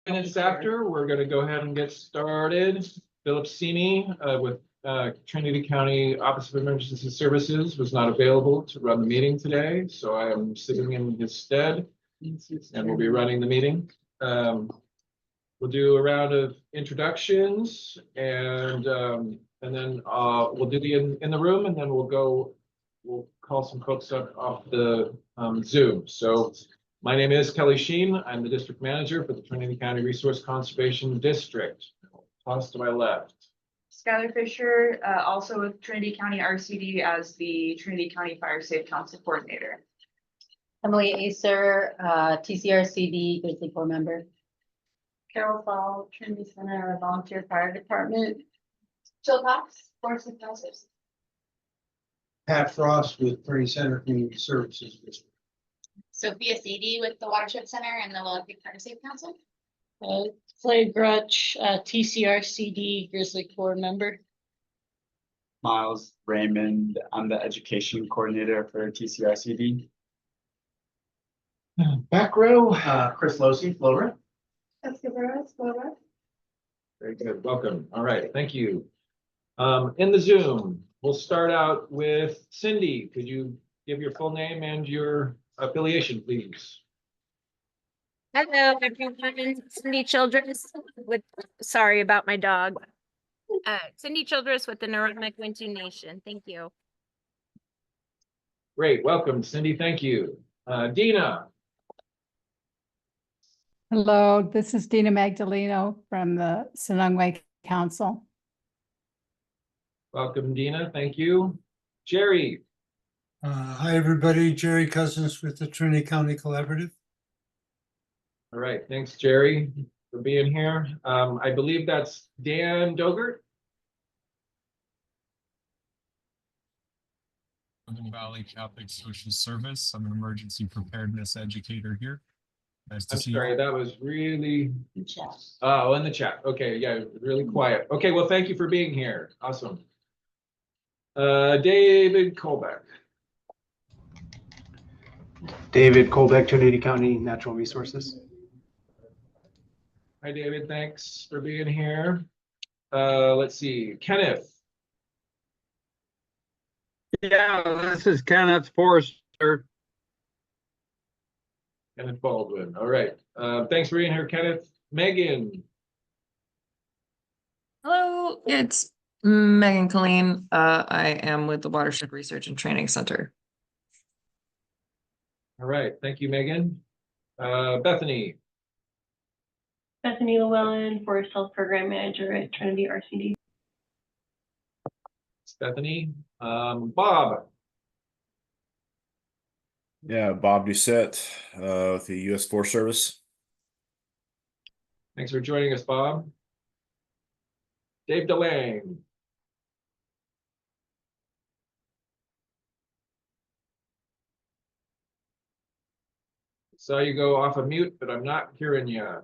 Minutes after, we're going to go ahead and get started. Philip Sini with Trinity County Office of Emergency Services was not available to run the meeting today, so I am sitting in his stead and we'll be running the meeting. We'll do a round of introductions and then we'll do the in the room, and then we'll call some folks up off the Zoom. So my name is Kelly Sheen. I'm the district manager for the Trinity County Resource Conservation District. Toss to my left. Skylar Fisher, also with Trinity County RCD as the Trinity County Fire Safe Council Coordinator. Emily Acer, TCRCD Grizzly Corps member. Carol Fall, Trinity Center Volunteer Fire Department. Jill Cox, Forest and Officers. Pat Frost with Trinity Center Community Services District. Sophia Seedy with the Watershed Center and the Willow Creek Fire Safe Council. Clay Grutch, TCRCD Grizzly Corps member. Miles Raymond, I'm the education coordinator for TCRCD. Back row. Chris Losey, Flora. Very good. Welcome. All right. Thank you. In the Zoom, we'll start out with Cindy. Could you give your full name and your affiliation, please? Hello, everyone. Cindy Childress with, sorry about my dog. Cindy Childress with the Neurotic Wintu Nation. Thank you. Great. Welcome, Cindy. Thank you. Dina. Hello, this is Dina Magdaleno from the Sonongwe Council. Welcome, Dina. Thank you. Jerry. Hi, everybody. Jerry Cousins with the Trinity County Collaborative. All right. Thanks, Jerry, for being here. I believe that's Dan Dogert. Northern Valley Catholic Social Service. I'm an emergency preparedness educator here. Nice to see you. Sorry, that was really. In chat. Oh, in the chat. Okay, yeah, really quiet. Okay, well, thank you for being here. Awesome. David Colbeck. David Colbeck, Trinity County Natural Resources. Hi, David. Thanks for being here. Let's see, Kenneth. Yeah, this is Kenneth Forrester. Kenneth Baldwin. All right. Thanks for being here, Kenneth. Megan. Hello, it's Megan Colleen. I am with the Watershed Research and Training Center. All right. Thank you, Megan. Bethany. Bethany Llewellyn, Forest Health Program Manager at Trinity RCD. Bethany. Bob. Yeah, Bob Doucette with the U.S. Forest Service. Thanks for joining us, Bob. Dave DeLange. Saw you go off of mute, but I'm not hearing you.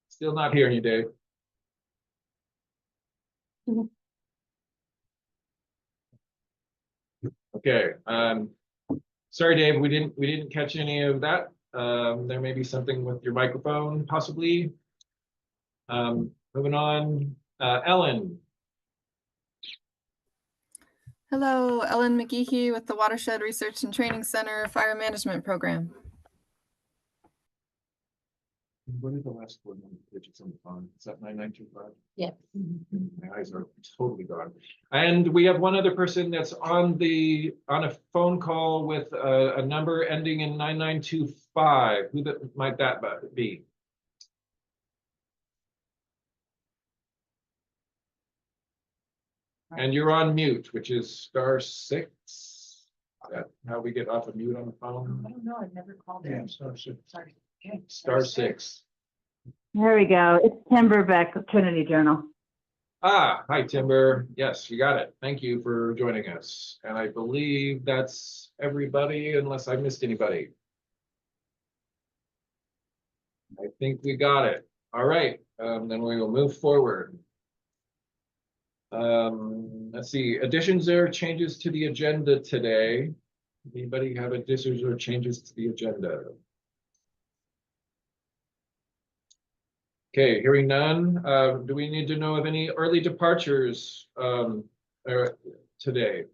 Still not hearing you, Dave. Okay. Sorry, Dave, we didn't catch any of that. There may be something with your microphone, possibly. Moving on, Ellen. Hello, Ellen McGeehee with the Watershed Research and Training Center Fire Management Program. What are the last four digits on the phone? Is that 9925? Yeah. My eyes are totally gone. And we have one other person that's on a phone call with a number ending in 9925. Who might that be? And you're on mute, which is *6. Is that how we get off of mute on the phone? I don't know, I've never called Yeah, it. *6. Sorry. *6. There we go. It's Timber Beck of Trinity Journal. Hi, Timber. Yes, you got it. Thank you for joining us. And I believe that's everybody, unless I missed anybody. I think we got it. All right, then we will move forward. Let's see, additions or changes to the agenda today. Anybody have additions or changes to the agenda? Okay, hearing none, do we need to know of any early departures today?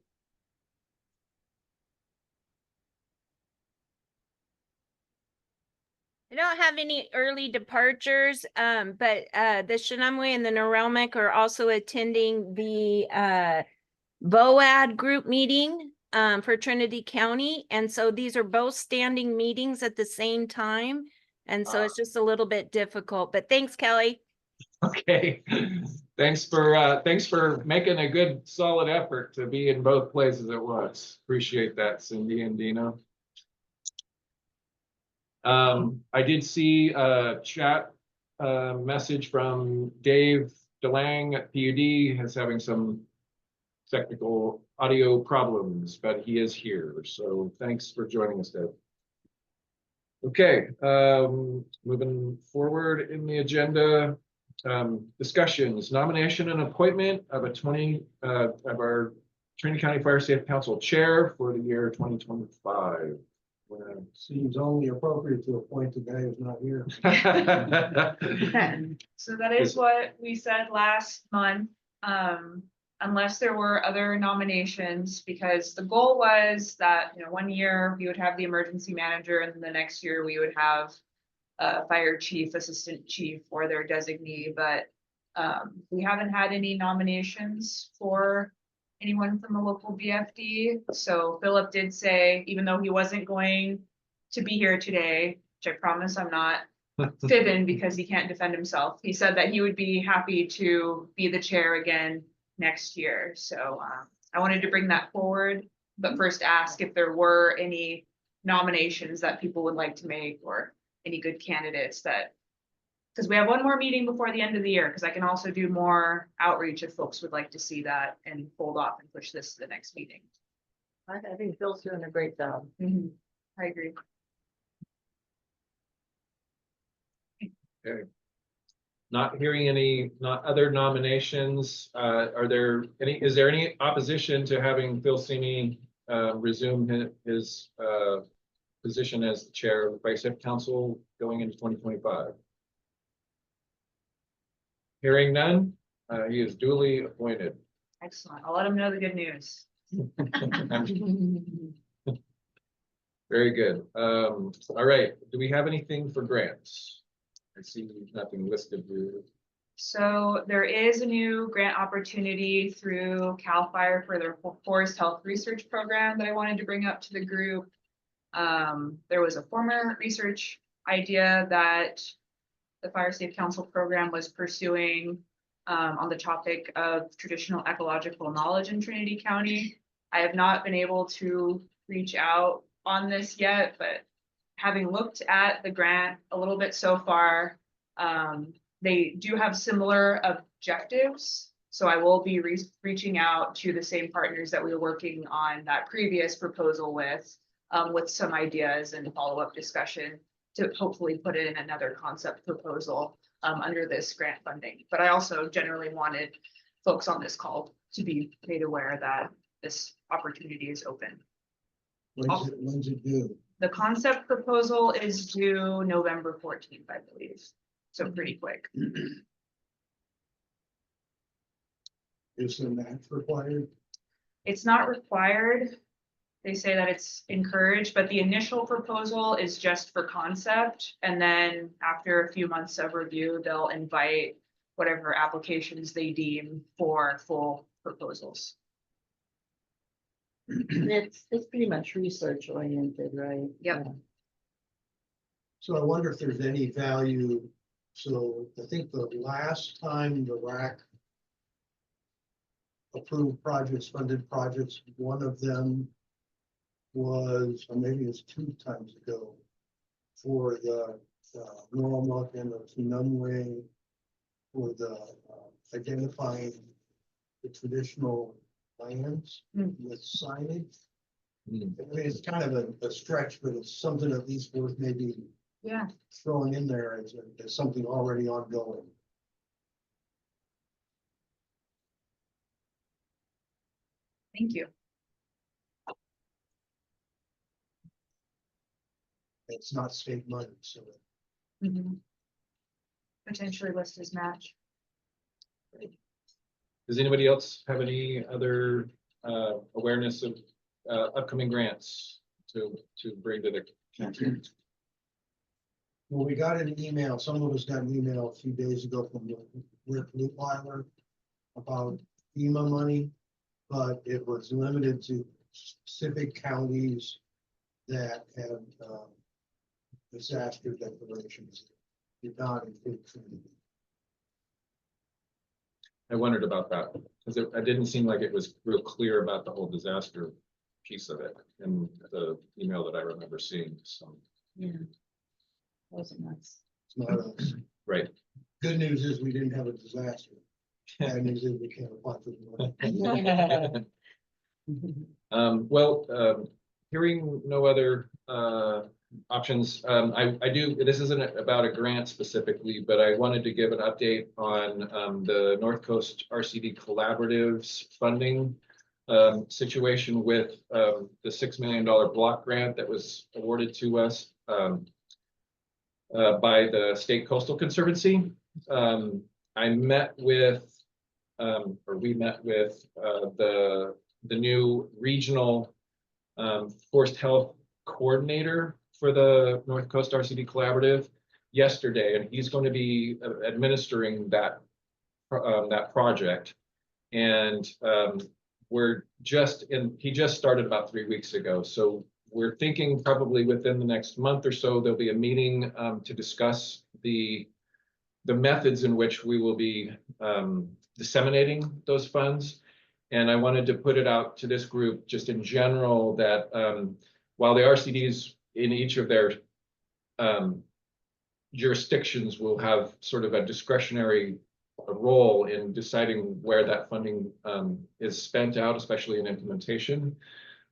I don't have any early departures, but the Shenandoah and the Norilmic are also attending the VOAD group meeting for Trinity County. And so these are both standing meetings at the same time. And so it's just a little bit difficult, but thanks, Kelly. Okay, thanks for making a good solid effort to be in both places at once. Appreciate that, Cindy and Dino. I did see a chat message from Dave DeLang at PUD is having some technical audio problems, but he is here. So thanks for joining us, Dave. Okay, moving forward in the agenda, discussions, nomination and appointment of of our Trinity County Fire Safe Council Chair for the year 2025. Seems only appropriate to appoint the guy who's not here. So that is what we said last month, unless there were other nominations, because the goal was that, 1 year we would have the emergency manager and then the next year we would have a fire chief, assistant chief, or their designee, but we haven't had any nominations for anyone from the local BFD. So Philip did say, even though he wasn't going to be here today, which I promise I'm not fibbing because he can't defend himself, he said that he would be happy to be the chair again next year. So I wanted to bring that forward, but first ask if there were any nominations that people would like to make or any good candidates that, because we have one more meeting before the end of the year, because I can also do more outreach if folks would like to see that and hold off and push this to the next meeting. I think Phil's doing a great job. I agree. Okay. Not hearing any other nominations. Is there any opposition to having Phil Sini resume his position as the chair of the Fire Safe Council going into 2025? Hearing none, he is duly appointed. Excellent. I'll let him know the good news. Very good. All right. Do we have anything for grants? I see nothing listed here. So there is a new grant opportunity through CAL FIRE for their Forest Health Research Program that I wanted to bring up to the group. There was a former research idea that the Fire Safe Council program was pursuing on the topic of traditional ecological knowledge in Trinity County. I have not been able to reach out on this yet, but having looked at the grant a little bit so far, they do have similar objectives. So I will be reaching out to the same partners that we were working on that previous proposal with some ideas and follow-up discussion to hopefully put it in another concept proposal under this grant funding. But I also generally wanted folks on this call to be made aware that this opportunity is open. When's it due? The concept proposal is due November 14th, I believe. So pretty quick. Is the match required? It's not required. They say that it's encouraged, but the initial proposal is just for concept. And then after a few months of review, they'll invite whatever applications they deem for full proposals. It's pretty much research oriented, right? Yep. So I wonder if there's any value. So I think the last time the RAC approved projects, funded projects, one of them was, or maybe it's 2 times ago, for the Normal and the Tunumwe, for the identifying the traditional lands with signage. I mean, it's kind of a stretch, but it's something at least worth maybe throwing in there as something already ongoing. Thank you. It's not state money, so Potentially list as match. Does anybody else have any other awareness of upcoming grants to bring to the country? well, we got an email, some of us got an email a few days ago from Rick Lutweiler about FEMA money, but it was limited to specific counties that have disaster declarations. Did not include Trinity. I wondered about that because it didn't seem like it was real clear about the whole disaster piece of it in the email that I remember seeing. So, Yeah. Wasn't nice. It's not us. right. Good news is we didn't have a disaster. Bad news is we can't apply for the money. Hearing no other options, I do, this isn't about a grant specifically, but I wanted to give an update on the North Coast RCD Collaboratives funding situation with the $6 million block grant that was awarded to us by the State Coastal Conservancy. I met with, or we met with the new regional forest health coordinator for the North Coast RCD Collaborative yesterday, and he's going to be administering that project. And he just started about 3 weeks ago, so we're thinking probably within the next month or so there'll be a meeting to discuss the methods in which we will be disseminating those funds. And I wanted to put it out to this group just in general that while the RCDs in each of their jurisdictions will have sort of a discretionary role in deciding where that funding is spent out, especially in implementation,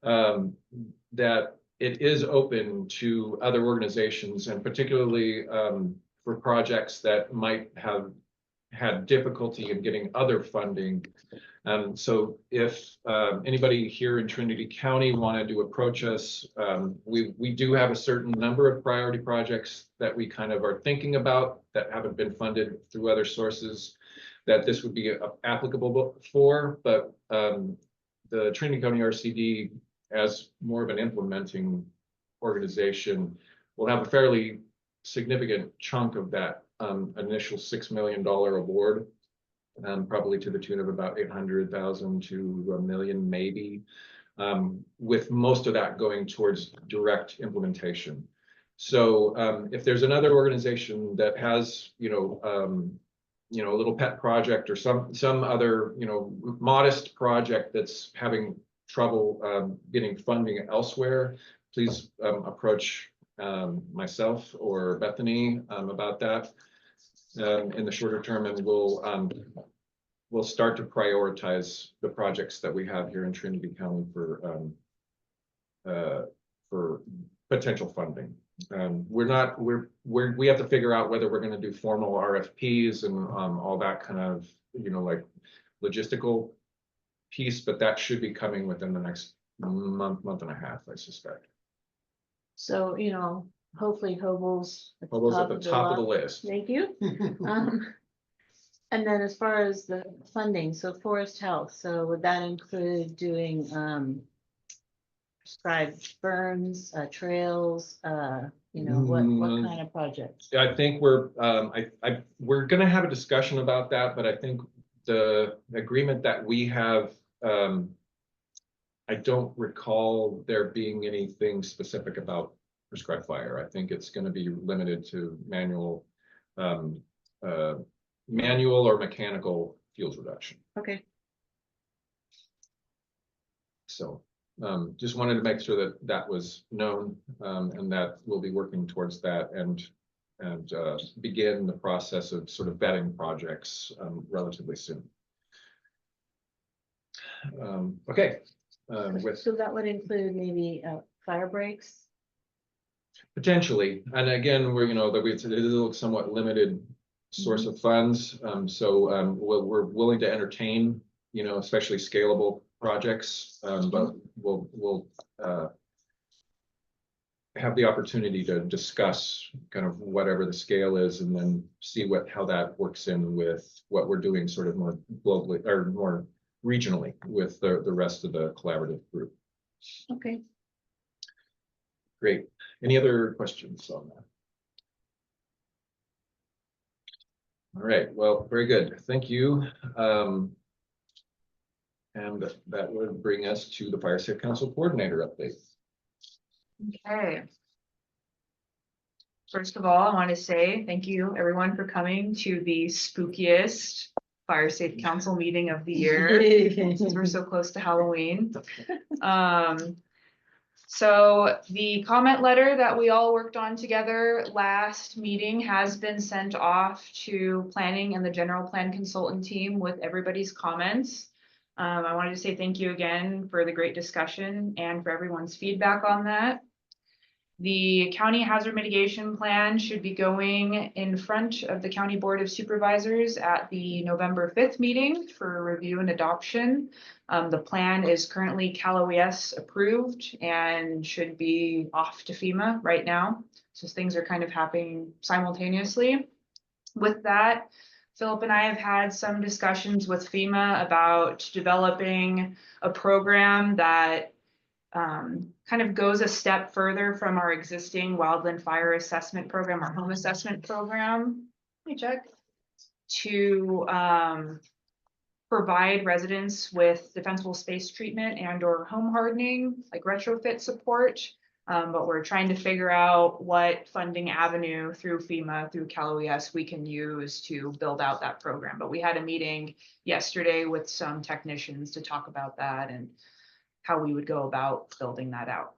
that it is open to other organizations, and particularly for projects that might have had difficulty in getting other funding. So if anybody here in Trinity County wanted to approach us, we do have a certain number of priority projects that we kind of are thinking about that haven't been funded through other sources that this would be applicable for, but the Trinity County RCD, as more of an implementing organization, will have a fairly significant chunk of that initial $6 million award, probably to the tune of about 800,000 to $1 million, maybe, with most of that going towards direct implementation. So if there's another organization that has, a little pet project or some other, modest project that's having trouble getting funding elsewhere, please approach myself or Bethany about that in the shorter term, and we'll start to prioritize the projects that we have here in Trinity County for potential funding. We have to figure out whether we're going to do formal RFPs and all that kind of like logistical piece, but that should be coming within the next month and a half, I suspect. So, hopefully Hobel's at the top of the list. Thank you. And then as far as the funding, so forest health, so would that include doing prescribed burns, trails, what kind of projects? I think we're going to have a discussion about that, but I think the agreement that we have, I don't recall there being anything specific about prescribed fire. I think it's going to be limited to manual or mechanical fuels reduction. Okay. So just wanted to make sure that that was known, and that we'll be working towards that and begin the process of sort of vetting projects relatively soon. Okay. So that would include maybe fire breaks? Potentially, and again, it is a somewhat limited source of funds, so we're willing to entertain, especially scalable projects, but we'll have have the opportunity to discuss kind of whatever the scale is and then see how that works in with what we're doing sort of more globally or more regionally with the rest of the collaborative group. Okay. Great. Any other questions on that? All right, well, very good. Thank you. And that would bring us to the Fire Safe Council Coordinator update. Okay. First of all, I want to say thank you everyone for coming to the spookiest Fire Safe Council meeting of the year, since we're so close to Halloween. So the comment letter that we all worked on together last meeting has been sent off to planning and the general plan consultant team with everybody's comments. I wanted to say thank you again for the great discussion and for everyone's feedback on that. The county hazard mitigation plan should be going in front of the County Board of Supervisors at the November 5th meeting for review and adoption. The plan is currently Cal OES approved and should be off to FEMA right now. So things are kind of happening simultaneously. With that, Philip and I have had some discussions with FEMA about developing a program that kind of goes a step further from our existing wildland fire assessment program, our home assessment program. Let me check. To provide residents with defensible space treatment and or home hardening, like retrofit support. But we're trying to figure out what funding avenue through FEMA, through Cal OES we can use to build out that program. But we had a meeting yesterday with some technicians to talk about that and how we would go about building that out.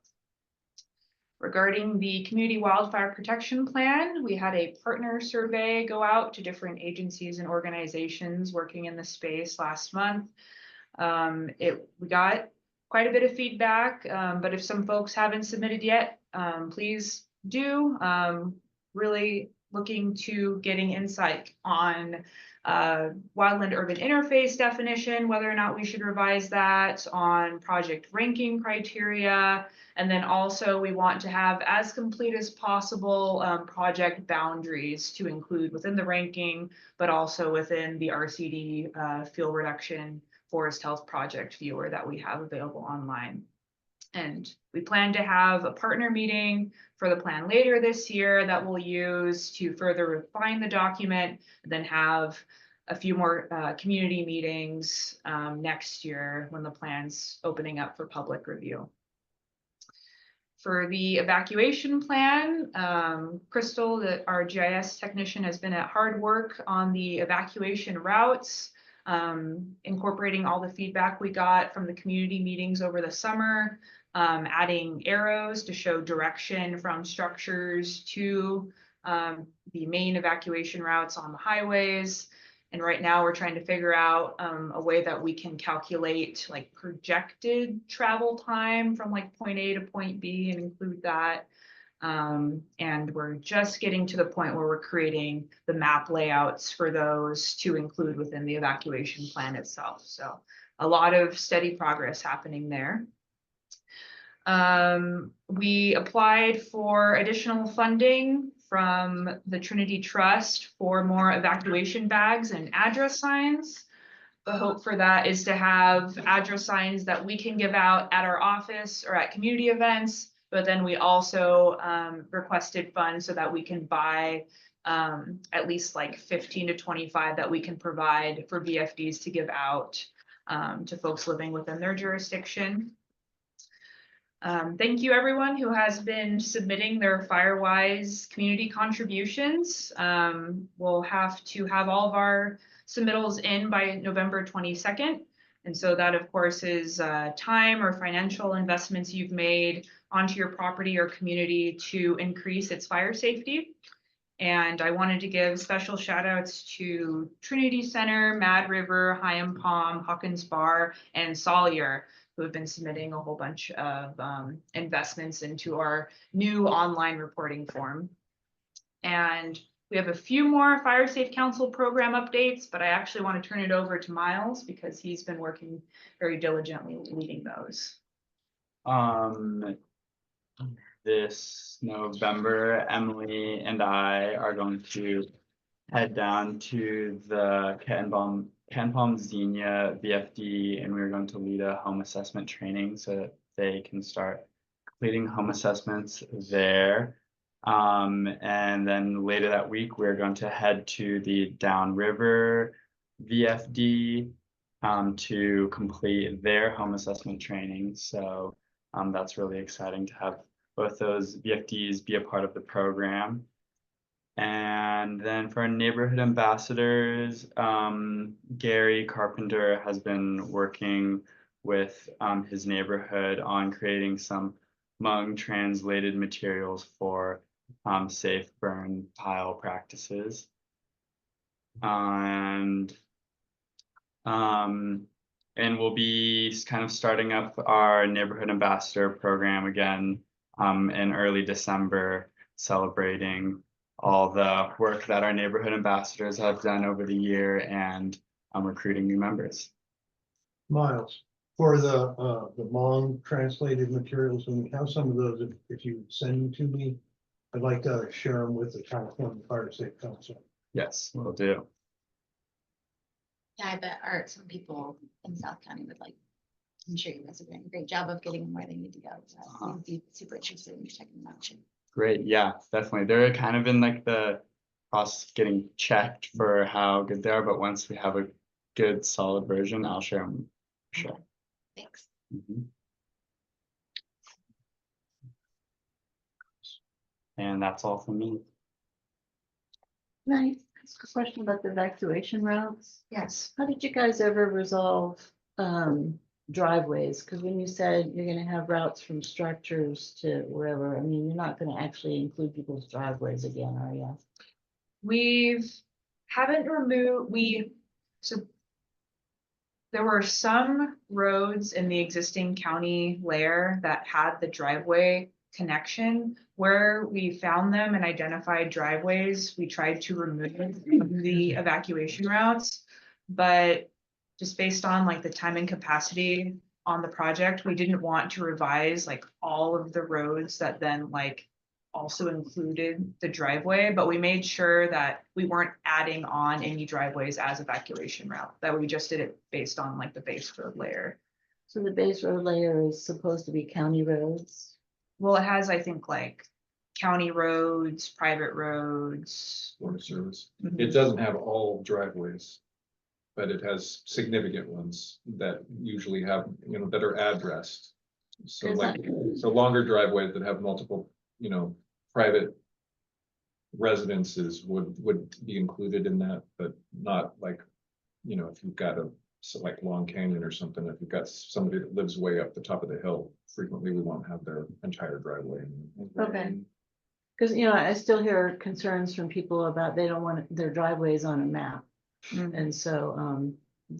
Regarding the community wildfire protection plan, we had a partner survey go out to different agencies and organizations working in the space last month. We got quite a bit of feedback, but if some folks haven't submitted yet, please do. Really looking to getting insight on wildland urban interface definition, whether or not we should revise that, on project ranking criteria, and then also we want to have as complete as possible project boundaries to include within the ranking, but also within the RCD fuel reduction forest health project viewer that we have available online. And we plan to have a partner meeting for the plan later this year that we'll use to further refine the document, and then have a few more community meetings next year when the plan's opening up for public review. For the evacuation plan, Crystal, our GIS technician, has been at hard work on the evacuation routes, incorporating all the feedback we got from the community meetings over the summer. Adding arrows to show direction from structures to the main evacuation routes on the highways. And right now we're trying to figure out a way that we can calculate like projected travel time from like point A to point B and include that. And we're just getting to the point where we're creating the map layouts for those to include within the evacuation plan itself. So a lot of steady progress happening there. We applied for additional funding from the Trinity Trust for more evacuation bags and address signs. The hope for that is to have address signs that we can give out at our office or at community events, but then we also requested funds so that we can buy at least like 15 to 25 that we can provide for VFDs to give out to folks living within their jurisdiction. Thank you everyone who has been submitting their FireWise community contributions. We'll have to have all of our submittals in by November 22nd. And so that of course is time or financial investments you've made onto your property or community to increase its fire safety. And I wanted to give special shout outs to Trinity Center, Mad River, Hyam Palm, Hawkins Bar, and Sawyer, who have been submitting a whole bunch of investments into our new online reporting form. And we have a few more Fire Safe Council program updates, but I actually want to turn it over to Miles because he's been working very diligently leading those. this November, Emily and I are going to head down to the Canpalm Xenia VFD, and we're going to lead a home assessment training so that they can start completing home assessments there. And then later that week, we're going to head to the Downriver VFD to complete their home assessment training. So that's really exciting to have both those VFDs be a part of the program. And then for our neighborhood ambassadors, Gary Carpenter has been working with his neighborhood on creating some Hmong translated materials for safe burn pile practices. And we'll be kind of starting up our neighborhood ambassador program again in early December, celebrating all the work that our neighborhood ambassadors have done over the year and recruiting new members. Miles, for the Hmong translated materials, and we have some of those, if you send them to me, I'd like to share them with the California Fire Safe Council. Yes, we'll do. Yeah, I bet some people in South County would like, I'm sure you guys are doing a great job of getting them where they need to go. So I'd be super interested in checking them out too. Great, yeah, definitely. They're kind of in like the process of getting checked for how good they are, but once we have a good solid version, I'll share them. Sure. Thanks. And that's all from me. Can I ask a question about the evacuation routes? Yes. How did you guys ever resolve driveways? Because when you said you're gonna have routes from structures to wherever, I mean, you're not gonna actually include people's driveways again, are you? Haven't removed, so there were some roads in the existing county layer that had the driveway connection. Where we found them and identified driveways, we tried to remove the evacuation routes. But just based on like the time and capacity on the project, we didn't want to revise like all of the roads that then like also included the driveway, but we made sure that we weren't adding on any driveways as evacuation route, that we just did it based on like the base road layer. So the base road layer is supposed to be county roads? Well, it has, I think, like county roads, private roads. Water service. It doesn't have all driveways, but it has significant ones that usually have, you know, that are addressed. So like, so longer driveways that have multiple, you know, private residences would be included in that, but not like, you know, if you've got like Long Canyon or something, if you've got somebody that lives way up the top of the hill, frequently we won't have their entire driveway. Okay. Because, you know, I still hear concerns from people about they don't want their driveways on a map. And so,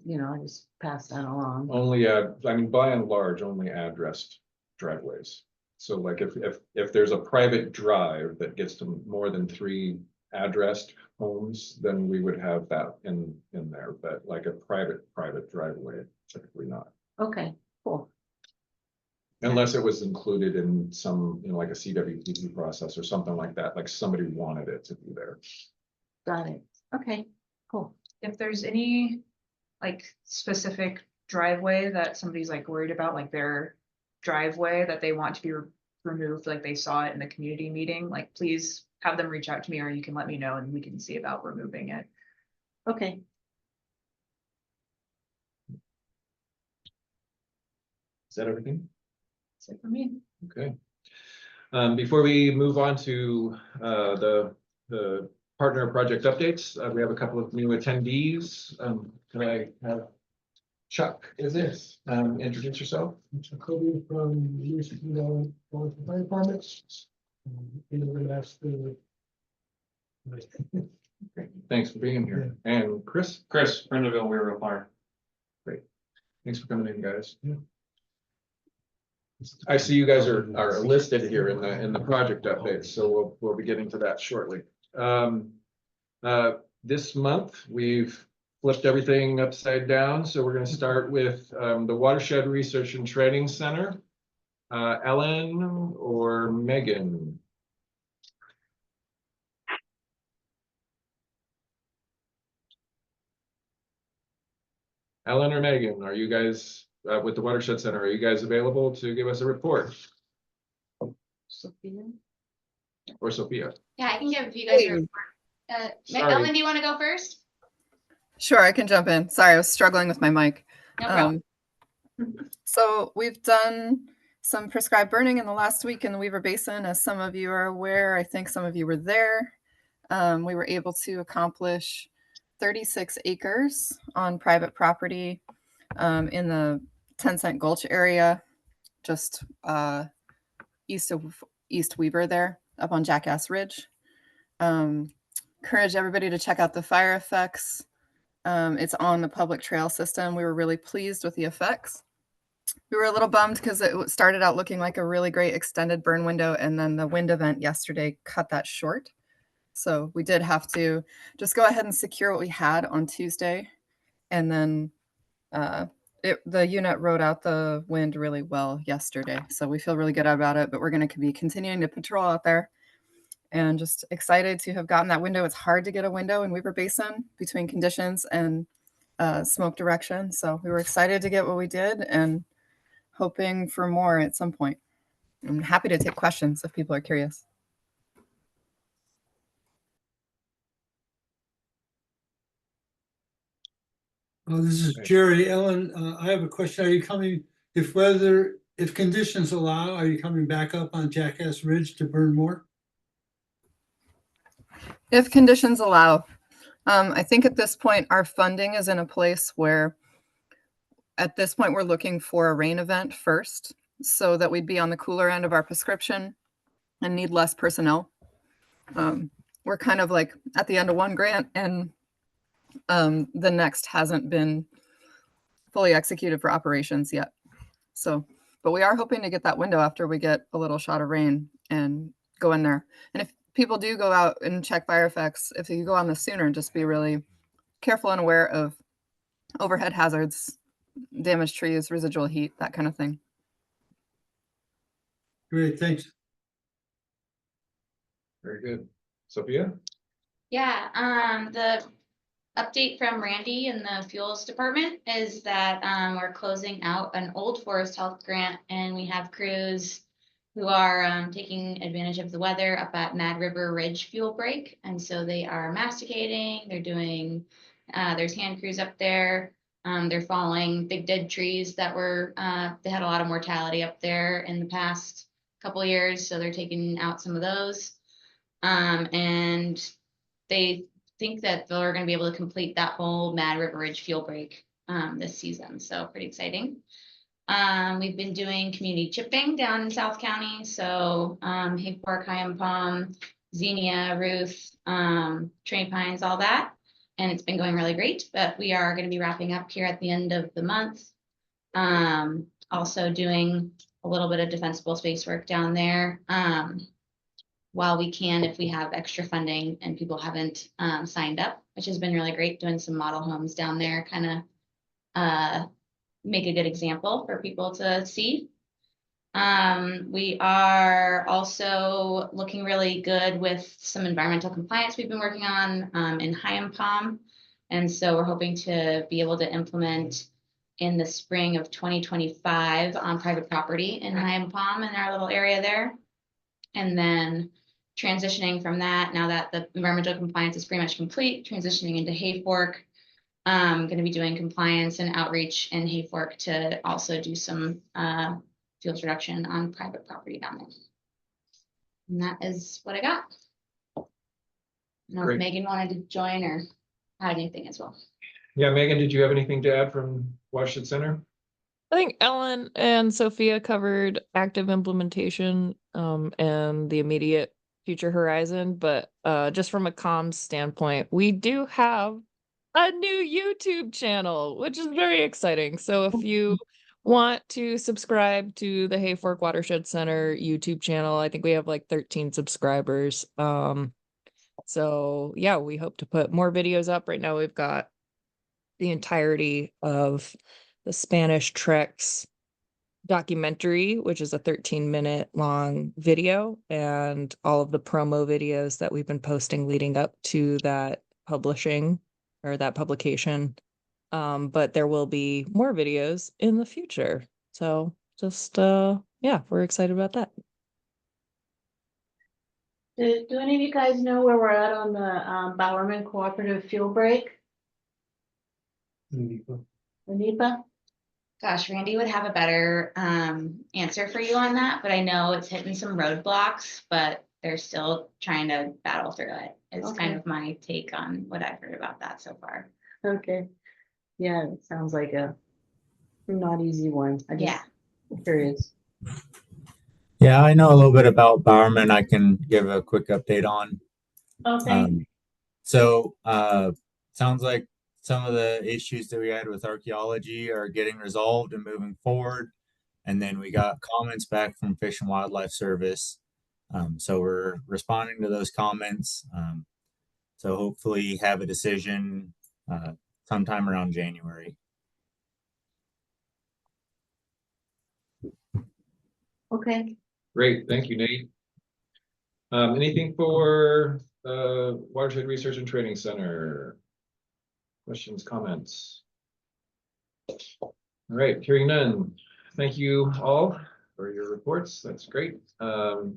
you know, I just pass that along. Only, I mean, by and large, only addressed driveways. So like if there's a private drive that gets to more than 3 addressed homes, then we would have that in there, but like a private driveway, typically not. Okay, cool. Unless it was included in some, you know, like a CWPP process or something like that, like somebody wanted it to be there. Got it. Okay, cool. If there's any like specific driveway that somebody's like worried about, like their driveway that they want to be removed, like they saw it in the community meeting, like please have them reach out to me, or you can let me know and we can see about removing it. Okay. Is that everything? That's it for me. Okay. Before we move on to the partner project updates, we have a couple of new attendees. Can I have Chuck, is this, introduce yourself? Chuck Kobe from the Fire Department. Great. Thanks for being here. And Chris? Chris, Prindleville, Weaver Fire. Great. Thanks for coming in, guys. I see you guys are listed here in the project updates, so we'll be getting to that shortly. This month, we've flipped everything upside down, so we're going to start with the Watershed Research and Training Center. Ellen or Megan? Ellen or Megan, are you guys with the Watershed Center? Are you guys available to give us a report? Sophia? Or Sophia? Yeah, I can give you guys a Hey. report. Sorry. Ellen, do you want to go first? Sure, I can jump in. Sorry, I was struggling with my mic. No problem. So we've done some prescribed burning in the last week in the Weaver Basin. As some of you are aware, I think some of you were there. We were able to accomplish 36 acres on private property in the 10 Cent Gulch area, just east of East Weaver there, up on Jackass Ridge. Encourage everybody to check out the fire effects. It's on the public trail system. We were really pleased with the effects. We were a little bummed because it started out looking like a really great extended burn window, and then the wind event yesterday cut that short. So we did have to just go ahead and secure what we had on Tuesday, and then the unit rode out the wind really well yesterday. So we feel really good about it, but we're going to be continuing to patrol out there and just excited to have gotten that window. It's hard to get a window in Weaver Basin between conditions and smoke direction. So we were excited to get what we did and hoping for more at some point. I'm happy to take questions if people are curious. This is Jerry. Ellen, I have a question. Are you coming, if conditions allow, are you coming back up on Jackass Ridge to burn more? If conditions allow. I think at this point, our funding is in a place where at this point, we're looking for a rain event first so that we'd be on the cooler end of our prescription and need less personnel. We're kind of like at the end of one grant and the next hasn't been fully executed for operations yet. So, but we are hoping to get that window after we get a little shot of rain and go in there. And if people do go out and check fire effects, if you go on this sooner, just be really careful and aware of overhead hazards, damaged trees, residual heat, that kind of thing. Great, thanks. Very good. Sophia? Yeah, the update from Randy in the fuels department is that we're closing out an old forest health grant, and we have crews who are taking advantage of the weather up at Mad River Ridge fuel break. And so they are masticating, they're doing, there's hand crews up there. They're falling big dead trees that were, they had a lot of mortality up there in the past couple of years. So they're taking out some of those. And they think that they're going to be able to complete that whole Mad River Ridge fuel break this season. So pretty exciting. We've been doing community chipping down in South County. So Hay Park, Hyam Palm, Xenia, Ruth, Trinity Pines, all that. And it's been going really great, but we are going to be wrapping up here at the end of the month. Also doing a little bit of defensible space work down there. While we can, if we have extra funding and people haven't signed up, which has been really great, doing some model homes down there, kind of make a good example for people to see. We are also looking really good with some environmental compliance we've been working on in Hyam Palm. And so we're hoping to be able to implement in the spring of 2025 on private property in Hyam Palm in our little area there. And then transitioning from that, now that the environmental compliance is pretty much complete, transitioning into Hay Fork. I'm going to be doing compliance and outreach in Hay Fork to also do some fuels reduction on private property down there. And that is what I got. I don't know if Great. Megan wanted to join or had anything as well. Yeah, Megan, did you have anything to add from Watershed Center? I think Ellen and Sophia covered active implementation and the immediate future horizon, but just from a comms standpoint, we do have a new YouTube channel, which is very exciting. So if you want to subscribe to the Hay Fork Watershed Center YouTube channel, I think we have like 13 subscribers. So yeah, we hope to put more videos up. Right now we've got the entirety of the Spanish treks documentary, which is a 13-minute long video, and all of the promo videos that we've been posting leading up to that publishing or that publication. But there will be more videos in the future. So just yeah, we're excited about that. Do any of you guys know where we're at on the Bowerman Cooperative Fuel Break? The NEPA? Gosh, Randy would have a better answer for you on that, but I know it's hitting some roadblocks, but they're still trying to battle through it. It's kind Okay. of my take on what I've heard about that so far. Okay. Yeah, it sounds like a not easy one. I Yeah. just curious. Yeah, I know a little bit about Bowerman. I can give a quick update on. Okay. Sounds like some of the issues that we had with archaeology are getting resolved and moving forward. And then we got comments back from Fish and Wildlife Service. So we're responding to those comments. So hopefully have a decision sometime around January. Okay. Great, thank you, Nate. Anything for Watershed Research and Training Center? Questions, comments? All right, hearing none. Thank you all for your reports. That's great. We'll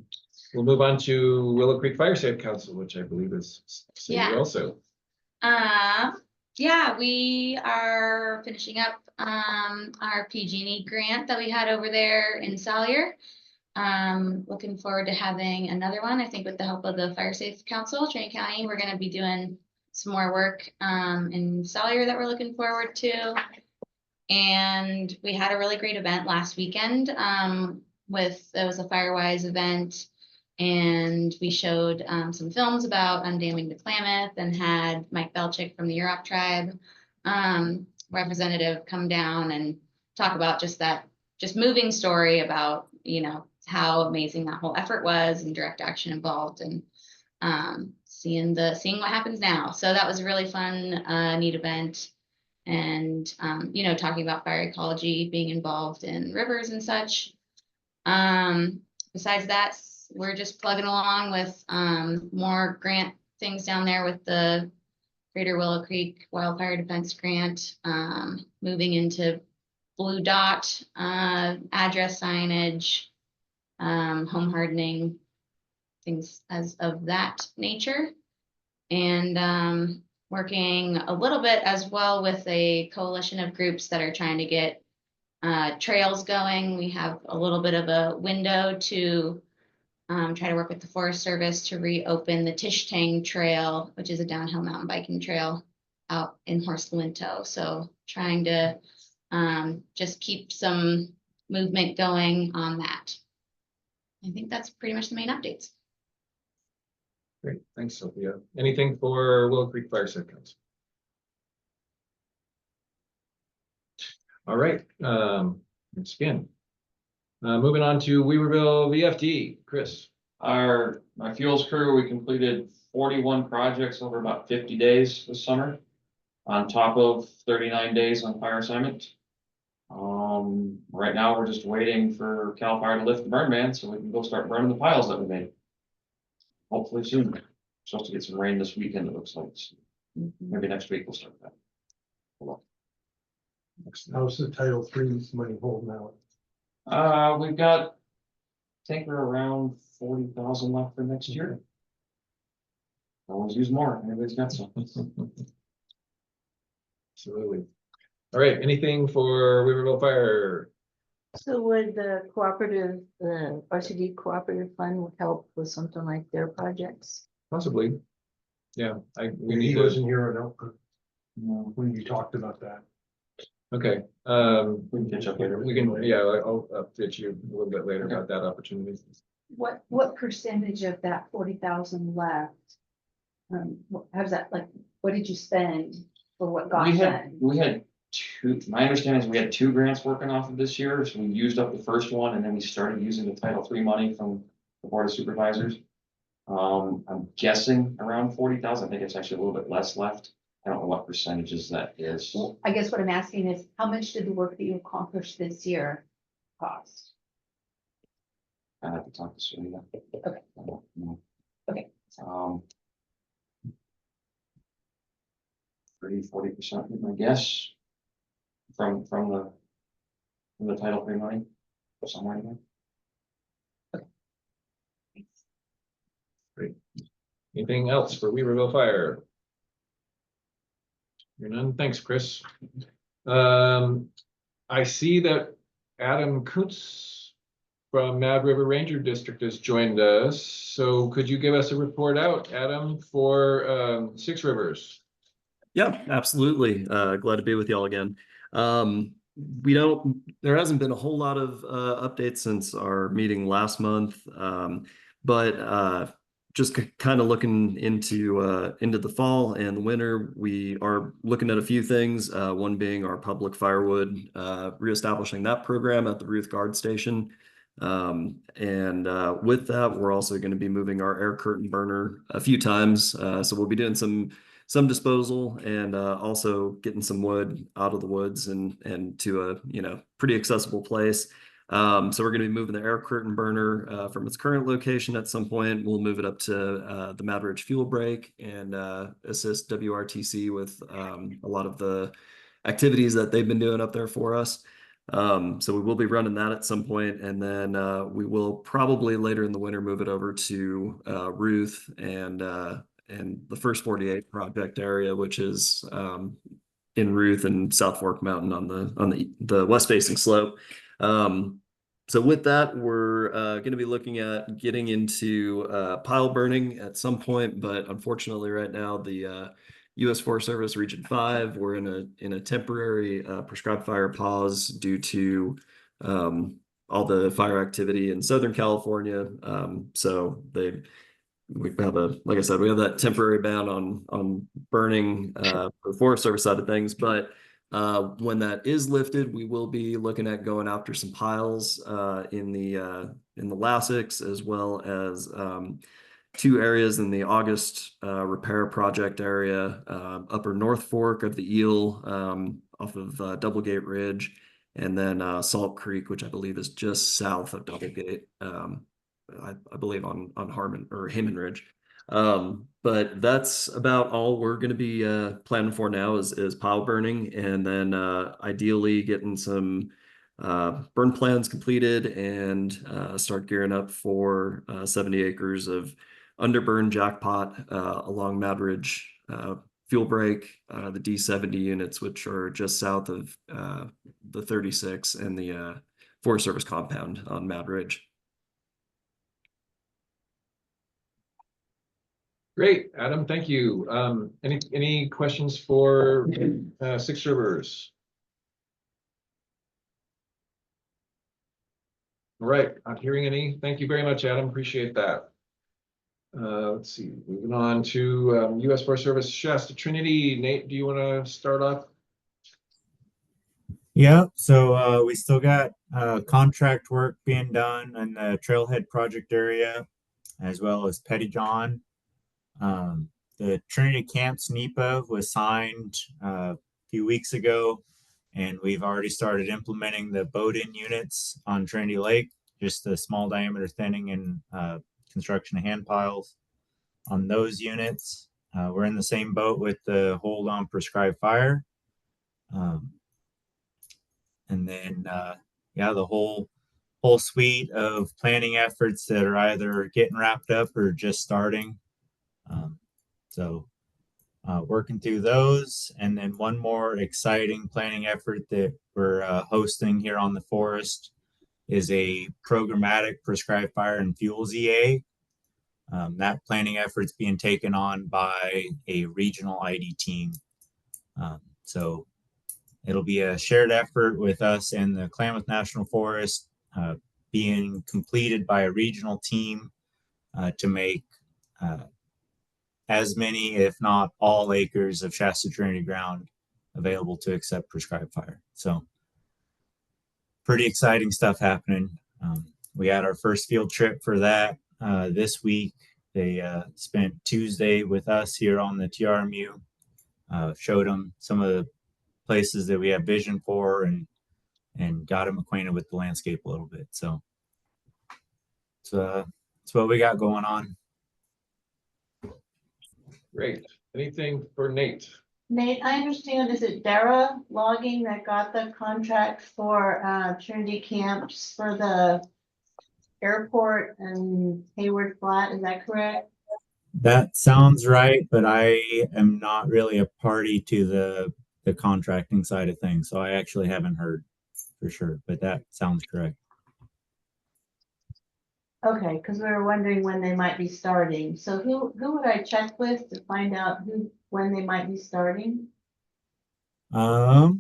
move on to Willow Creek Fire Safe Council, which I believe is Sadie Yeah. also. Yeah, we are finishing up our PG&E grant that we had over there in Salyer. Looking forward to having another one. I think with the help of the Fire Safe Council, Trinity County, we're going to be doing some more work in Salyer that we're looking forward to. And we had a really great event last weekend. It was a Firewise event, and we showed some films about undamming the Klamath and had Mike Belchick from the Yurok tribe representative come down and talk about just moving story about, how amazing that whole effort was and direct action involved, and seeing what happens now. So that was a really fun, neat event. And, talking about fire ecology, being involved in rivers and such. Besides that, we're just plugging along with more grant things down there with the Greater Willow Creek Wildfire Defense Grant, moving into Blue Dot, address signage, home hardening, things as of that nature. And working a little bit as well with a coalition of groups that are trying to get trails going. We have a little bit of a window to try to work with the Forest Service to reopen the Tishtang Trail, which is a downhill mountain biking trail out in Horse Linto. So trying to just keep some movement going on that. I think that's pretty much the main updates. Great, thanks, Sophia. Anything for Willow Creek Fire Safe Council? All right, once again. Moving on to Weaverville VFD, Chris. My fuels crew, we completed 41 projects over about 50 days this summer, on top of 39 days on fire assignment. Right now, we're just waiting for CAL FIRE to lift the burn ban so we can go start burning the piles that we made. Hopefully soon. We're supposed to get some rain this weekend, it looks like. Maybe next week we'll start that. How's the Title III money holding out? We've got, I think we're around 40,000 left for next year. Always use more, everybody's got some. Absolutely. All right, anything for Weaverville Fire? So would the RCD cooperative fund help with something like their projects? Possibly. Yeah, we He need to. wasn't here when you talked about that. Okay, We can catch up later. we can, yeah, I'll update you a little bit later about that opportunity. What percentage of that 40,000 left? How's that, what did you spend for what got done? We had two, my understanding is we had 2 grants working off of this year, so we used up the first one and then we started using the Title III money from the Board of Supervisors. I'm guessing around 40,000. I think it's actually a little bit less left. I don't know what percentages that is. Well, I guess what I'm asking is, how much did the work that you accomplished this year cost? I have to talk to Serena. Okay. Okay. Um. 30–40%, I guess. From the Title III money, somewhere in there. Great. Anything else for Weaverville Fire? You're none. Thanks, Chris. I see that Adam Kuntz from Mad River Ranger District has joined us. So could you give us a report out, Adam, for Six Rivers? Yeah, absolutely. Glad to be with y'all again. There hasn't been a whole lot of updates since our meeting last month, but just kind of looking into the fall and the winter, we are looking at a few things. One being our public firewood, reestablishing that program at the Ruth Guard Station. And with that, we're also going to be moving our air curtain burner a few times. So we'll be doing some disposal and also getting some wood out of the woods and to a pretty accessible place. So we're going to be moving the air curtain burner from its current location at some point. We'll move it up to the Mad Ridge fuel break and assist WRTC with a lot of the activities that they've been doing up there for us. So we will be running that at some point, and then we will probably later in the winter move it over to Ruth and the first 48 project area, which is in Ruth and South Fork Mountain on the west facing slope. So with that, we're going to be looking at getting into pile burning at some point, but unfortunately right now the U.S. Forest Service Region 5, we're in a temporary prescribed fire pause due to all the fire activity in Southern California. So we have like I said, we have that temporary ban on burning for the Forest Service side of things. But when that is lifted, we will be looking at going after some piles in the Lassix, as well as two areas in the August repair project area, upper North Fork of the Eel, off of Doublegate Ridge, and then Salt Creek, which I believe is just south of Doublegate. I believe on Harmon or Hammond Ridge. But that's about all we're going to be planning for now is pile burning, and then ideally getting some burn plans completed and start gearing up for 70 acres of underburn jackpot along Mad Ridge fuel break, the D70 units, which are just south of the 36 and the Forest Service compound on Mad Ridge. Great, Adam, thank you. Any questions for Six Rivers? All right, not hearing any. Thank you very much, Adam. Appreciate that. Let's see, moving on to U.S. Forest Service Shasta Trinity. Nate, do you want to start off? Yeah, so we still got contract work being done in the Trailhead project area, as well as Pettyjohn. The Trinity Camps NEPA was signed a few weeks ago, and we've already started implementing the boat-in units on Trinity Lake, just the small diameter thinning and construction of hand piles on those units. We're in the same boat with the hold on prescribed fire. And then, yeah, the whole suite of planning efforts that are either getting wrapped up or just starting. So working through those, and then one more exciting planning effort that we're hosting here on the forest is a programmatic prescribed fire and fuels EA. That planning effort's being taken on by a regional ID team. So it'll be a shared effort with us and the Klamath National Forest, being completed by a regional team to make as many, if not all, acres of Shasta Trinity ground available to accept prescribed fire. So pretty exciting stuff happening. We had our first field trip for that this week. They spent Tuesday with us here on the TRMU, showed them some of the places that we have vision for, and and got him acquainted with the landscape a little bit. So it's what we got going on. Great. Anything for Nate? Nate, I understand, is it Dara Logging that got the contract for Trinity Camps for the airport and Hayward Flat, is that correct? That sounds right, but I am not really a party to the contracting side of things, so I actually haven't heard for sure, but that sounds correct. Okay, because we were wondering when they might be starting. So who would I check with to find out when they might be starting? I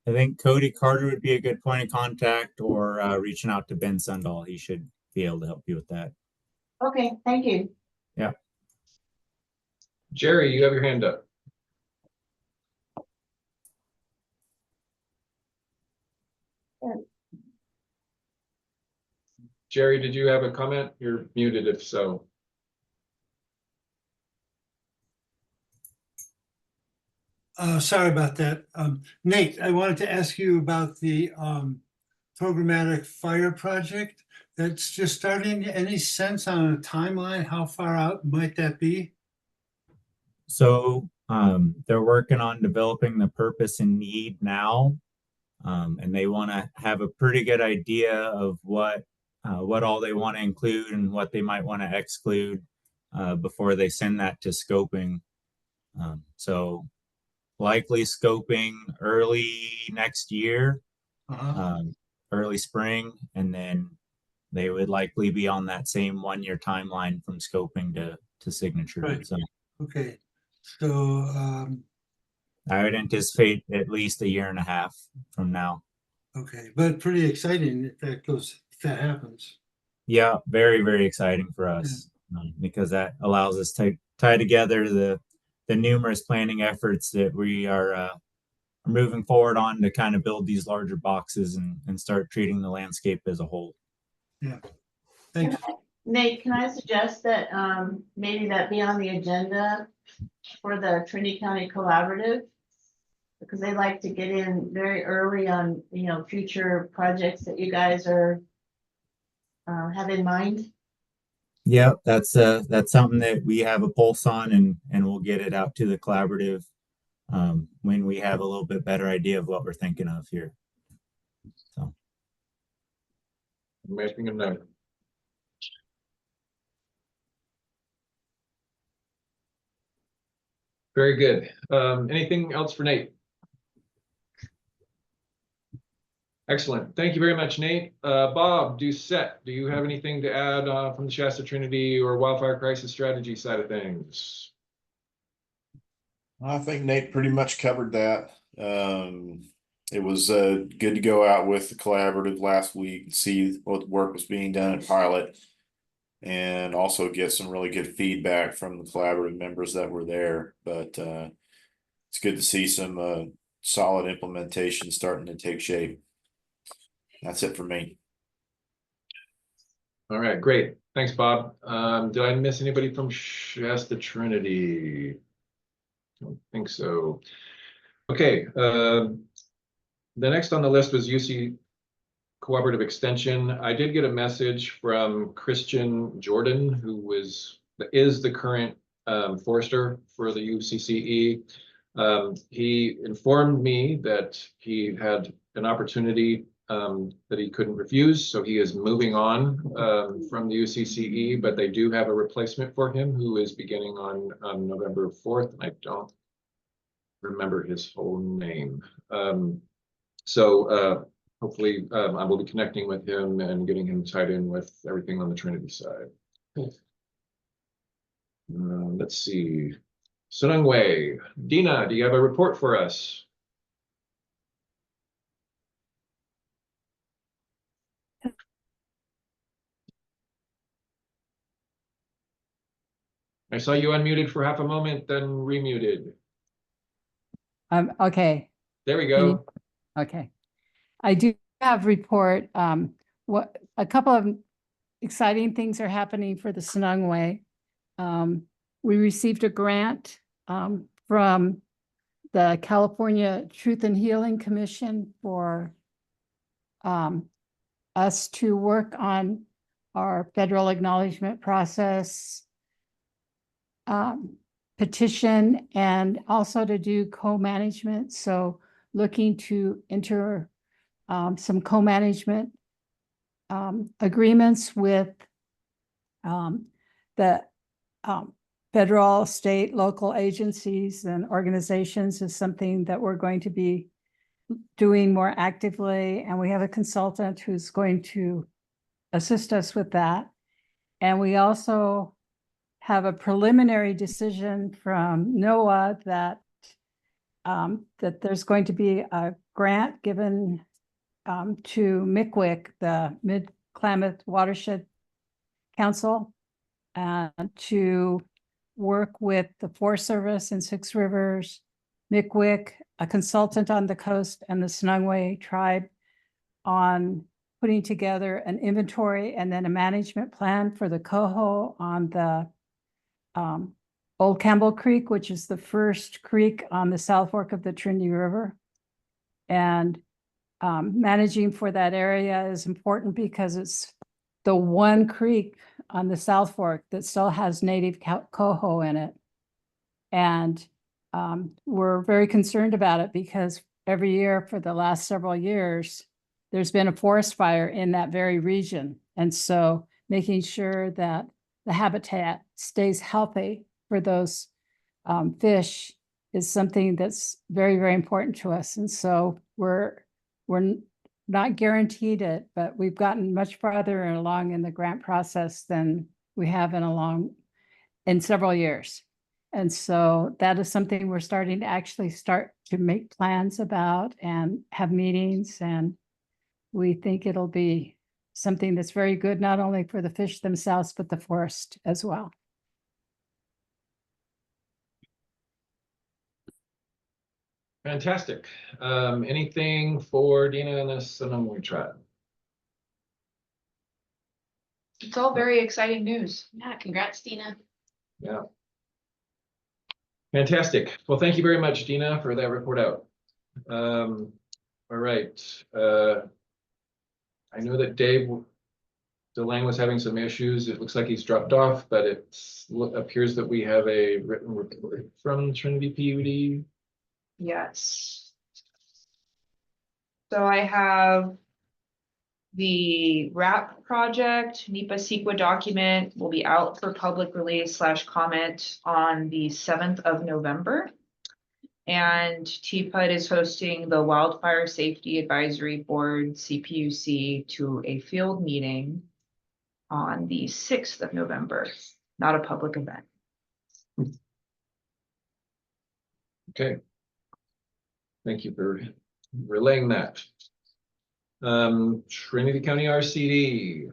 think Cody Carter would be a good point of contact, or reaching out to Ben Sundahl. He should be able to help you with that. Okay, thank you. Yeah. Jerry, you have your hand up. Jerry, did you have a comment? You're muted if so. Sorry about that. Nate, I wanted to ask you about the programmatic fire project that's just starting. Any sense on a timeline? How far out might that be? So they're working on developing the purpose and need now, and they want to have a pretty good idea of what all they want to include and what they might want to exclude before they send that to scoping. So likely scoping early next year, early spring, and then they would likely be on that same 1-year timeline from scoping to signature. Right. So Okay. So I would anticipate at least 1.5 years from now. okay, but pretty exciting if that happens. Yeah, very, very exciting for us because that allows us to tie together the numerous planning efforts that we are moving forward on to kind of build these larger boxes and start treating the landscape as a whole. Yeah. Thanks. Nate, can I suggest that maybe that be on the agenda for the Trinity County Collaborative? Because they like to get in very early on, future projects that you guys are have in mind. Yeah, that's something that we have a pulse on, and we'll get it out to the collaborative when we have a little bit better idea of what we're thinking of here. So Making a note. Very good. Anything else for Nate? Excellent. Thank you very much, Nate. Bob Doucette, do you have anything to add from the Shasta Trinity or wildfire crisis strategy side of things? I think Nate pretty much covered that. It was good to go out with the collaborative last week and see what work was being done at Pilot, and also get some really good feedback from the collaborative members that were there. But it's good to see some solid implementation starting to take shape. That's it for me. All right, great. Thanks, Bob. Did I miss anybody from Shasta Trinity? Don't think so. Okay. The next on the list was UC Cooperative Extension. I did get a message from Christian Jordan, who is the current forester for the UCCE. He informed me that he had an opportunity that he couldn't refuse, so he is moving on from the UCCE, but they do have a replacement for him who is beginning on November 4th, and I don't remember his whole name. So hopefully I will be connecting with him and getting him tied in with everything on the Trinity side. Let's see. Sunungwe. Dina, do you have a report for us? I saw you unmuted for half a moment, then remuted. Okay. There we go. Okay. I do have report. What a couple of exciting things are happening for the Sunungwe. We received a grant from the California Truth and Healing Commission for us to work on our federal acknowledgement process, petition, and also to do co-management. So looking to enter some co-management agreements with the federal, state, local agencies and organizations is something that we're going to be doing more actively. And we have a consultant who's going to assist us with that. And we also have a preliminary decision from NOAA that that there's going to be a grant given to MCWIC, the Mid-Klamath Watershed Council, to work with the Forest Service and Six Rivers, MCWIC, a consultant on the coast, and the Snungway tribe on putting together an inventory and then a management plan for the coho on the Old Campbell Creek, which is the first creek on the South Fork of the Trinity River. And managing for that area is important because it's the one creek on the South Fork that still has native coho in it. And we're very concerned about it because every year for the last several years, there's been a forest fire in that very region. And so making sure that the habitat stays healthy for those fish is something that's very, very important to us. And so we're not guaranteed it, but we've gotten much farther along in the grant process than we have in several years. And so that is something we're starting to actually start to make plans about and have meetings. And we think it'll be something that's very good, not only for the fish themselves, but the forest as well. Fantastic. Anything for Dina and the Sonoma tribe? It's all very exciting news. Yeah, congrats, Dina. Yeah. Fantastic. Well, thank you very much, Dina, for that report out. All right. I know that Dave DeLang was having some issues. It looks like he's dropped off, but it appears that we have a written report from Trinity PUD. Yes. So I have the RAP project, NEPA CEQA document will be out for public release / comment on the 7th of November. And TPUD is hosting the Wildfire Safety Advisory Board, CPUC, to a field meeting on the 6th of November, not a public event. Okay. Thank you for relaying that. Trinity County RCD.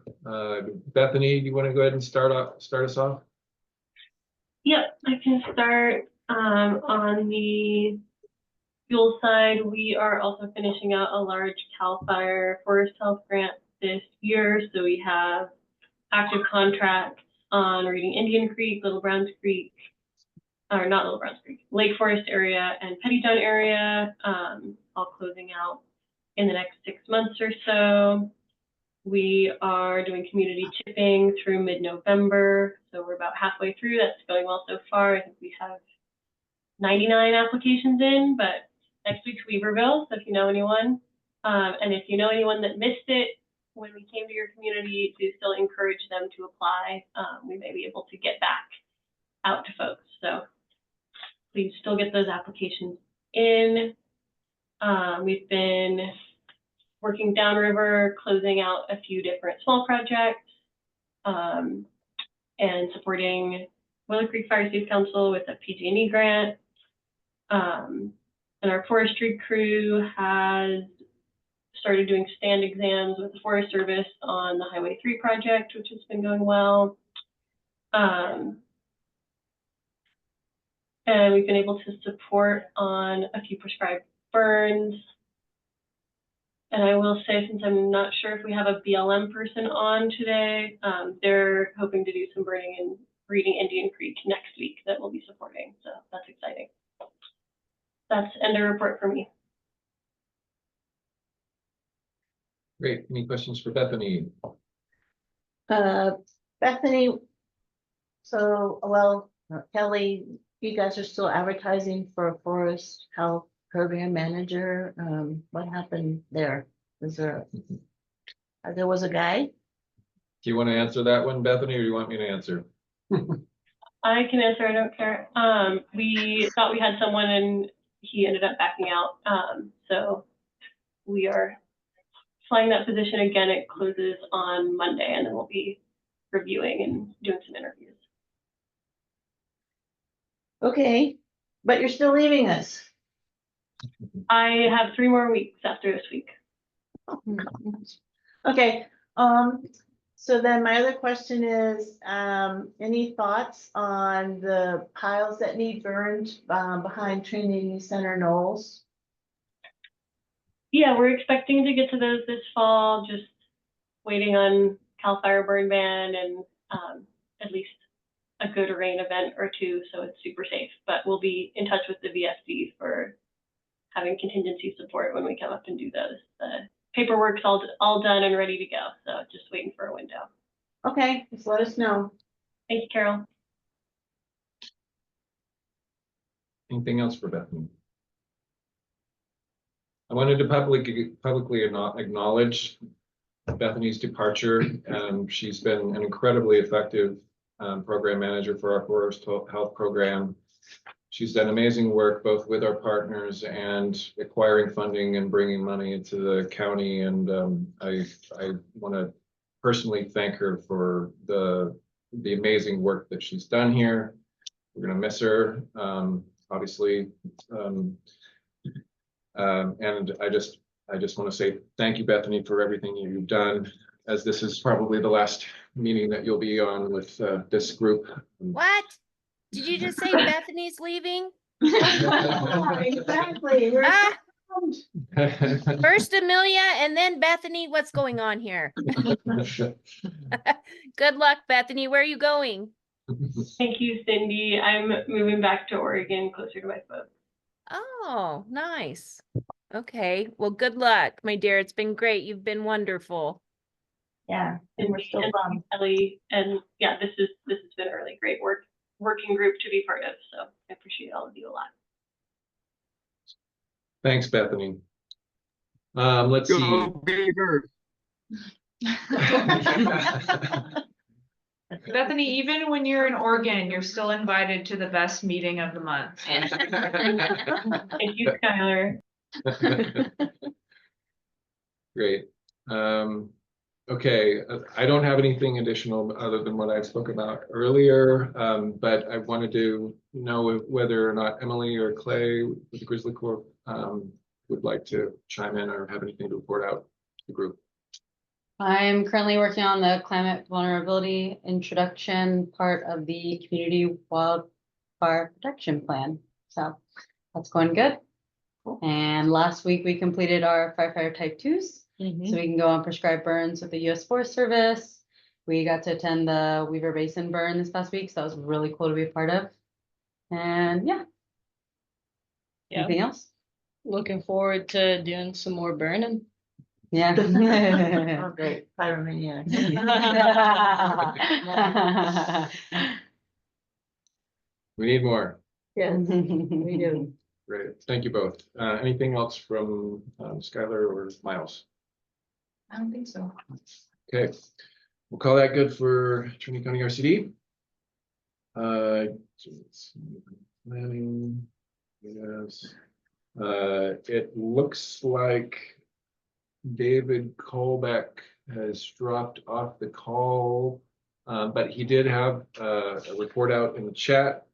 Bethany, do you want to go ahead and start us off? Yep, I can start. On the fuel side, we are also finishing out a large CAL FIRE Forest Health grant this year. So we have active contracts on Reading Indian Creek, Little Browns Creek, or not Little Browns Creek, Lake Forest area and Pettytown area, all closing out in the next 6 months or so. We are doing community chipping through mid-November. So we're about halfway through. That's going well so far. I think we have 99 applications in, but next week's Weaverville. So if you know anyone, and if you know anyone that missed it when we came to your community, to still encourage them to apply. We may be able to get back out to folks. So please still get those applications in. We've been working downriver, closing out a few different small projects, and supporting Willow Creek Fire Safe Council with a PG&E grant. And our forestry crew has started doing stand exams with the Forest Service on the Highway 3 project, which has been going well. And we've been able to support on a few prescribed burns. And I will say, since I'm not sure if we have a BLM person on today, they're hoping to do some burning in Reading Indian Creek next week that we'll be supporting. So that's exciting. That's end of report for me. Great. Any questions for Bethany? Bethany, so, well, Kelly, you guys are still advertising for a forest health program manager. What happened there? Was there was a guy? Do you want to answer that one, Bethany, or do you want me to answer? I can answer, I don't care. We thought we had someone and he ended up backing out. So we are flying that position again. It closes on Monday and then we'll be reviewing and doing some interviews. Okay, but you're still leaving us. I have 3 more weeks after this week. Okay, so then my other question is, any thoughts on the piles that need burned, behind Trinity Center Knolls? Yeah, we're expecting to get to those this fall, just waiting on CAL FIRE burn ban and at least a good rain event or 2, so it's super safe. But we'll be in touch with the VSD for having contingency support when we come up and do those. The paperwork's all done and ready to go, so just waiting for a window. Okay, just let us know. Thank you, Carol. Anything else for Bethany? I wanted to publicly acknowledge Bethany's departure. She's been an incredibly effective program manager for our forest health program. She's done amazing work both with our partners and acquiring funding and bringing money into the county. And I want to personally thank her for the amazing work that she's done here. We're going to miss her, obviously. And I just want to say thank you, Bethany, for everything you've done, as this is probably the last meeting that you'll be on with this group. What? Did you just say Bethany's leaving? Exactly. Ah, first Amelia and then Bethany. What's going on here? Good luck, Bethany. Where are you going? Thank you, Cindy. I'm moving back to Oregon, closer to my folks. Oh, nice. Okay. Well, good luck, my dear. It's been great. You've been wonderful. Yeah, and we're still bummed. Kelly, and yeah, this has been a really great working group to be part of. So I appreciate all of you a lot. Thanks, Bethany. Let's see. Go Beavers. Bethany, even when you're in Oregon, you're still invited to the best meeting of the month. Thank you, Skylar. Great. Okay, I don't have anything additional other than what I spoke about earlier, but I wanted to know whether or not Emily or Clay with the Grizzly Corps would like to chime in or have anything to report out to the group. I'm currently working on the climate vulnerability introduction part of the community wildfire protection plan. So that's going good. And last week we completed our firefighter type 2s. So we can go on prescribed burns with the US Forest Service. We got to attend the Weaver Basin burn this past week. So that was really cool to be a part of. And yeah. Anything else? Looking forward to doing some more burning. Yeah. Oh, great. Pyromania. We need more. Yes, we do. Great. Thank you both. Anything else from Skylar or Miles? I don't think so. Okay, we'll call that good for Trinity County RCD. Planning. Yes. It looks like David Colbeck has dropped off the call, but he did have a report out in the chat.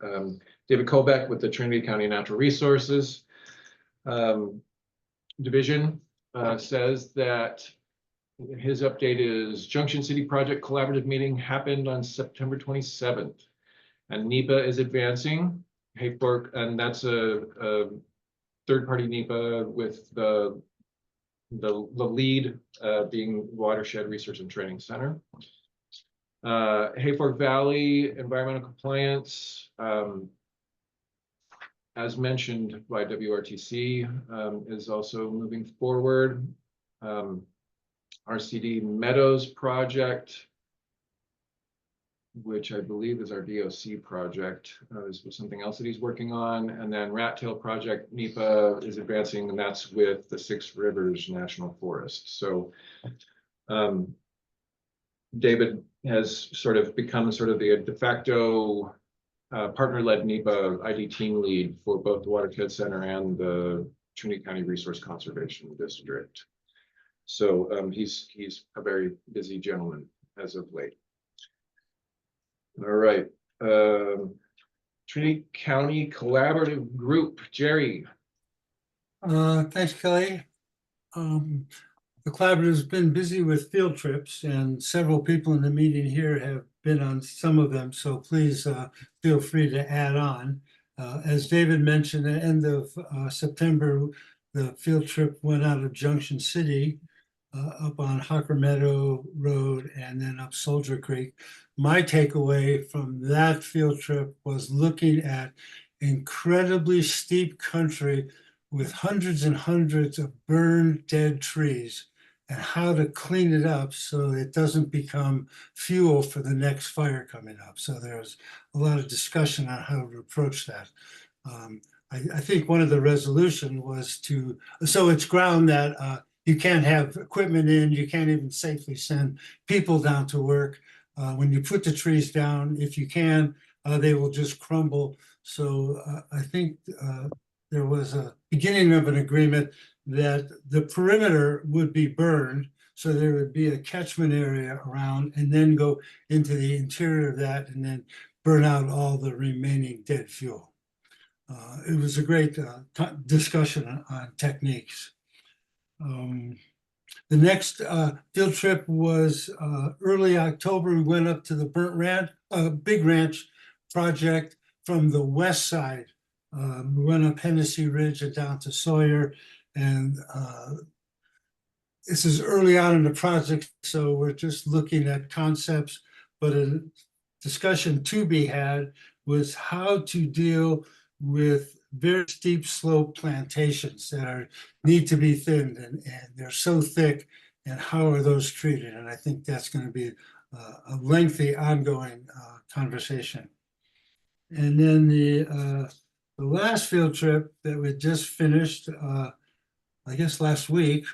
David Colbeck with the Trinity County Natural Resources Division says that his update is Junction City Project Collaborative Meeting happened on September 27th, and NEPA is advancing. And that's a third-party NEPA with the lead being Watershed Research and Training Center. Hayfork Valley Environmental Compliance, as mentioned by WRTC, is also moving forward. RCD Meadows project, which I believe is our DOC project. This was something else that he's working on. And then Rat Tail project, NEPA is advancing, and that's with the Six Rivers National Forest. So David has sort of become sort of the de facto partner-led NEPA ID team lead for both the Watershed Center and the Trinity County Resource Conservation District. So he's a very busy gentleman as of late. All right. Trinity County Collaborative Group, Jerry. Thanks, Kelly. The collaborative has been busy with field trips, and several people in the meeting here have been on some of them, so please feel free to add on. As David mentioned, at the end of September, the field trip went out of Junction City, up on Hawker Meadow Road, and then up Soldier Creek. My takeaway from that field trip was looking at incredibly steep country with hundreds and hundreds of burned dead trees, and how to clean it up so it doesn't become fuel for the next fire coming up. So there's a lot of discussion on how to approach that. I think one of the resolution was to, so it's ground that you can't have equipment in, you can't even safely send people down to work. When you put the trees down, if you can, they will just crumble. So I think there was a beginning of an agreement that the perimeter would be burned. So there would be a catchment area around, and then go into the interior of that and then burn out all the remaining dead fuel. It was a great discussion on techniques. The next field trip was early October. We went up to the Big Ranch project from the west side. We went up Hennessy Ridge and down to Sawyer, and this is early on in the project, so we're just looking at concepts, but a discussion to be had was how to deal with very steep slope plantations that need to be thinned, and they're so thick, and how are those treated? And I think that's going to be a lengthy ongoing conversation. And then the last field trip that we just finished, I guess last week,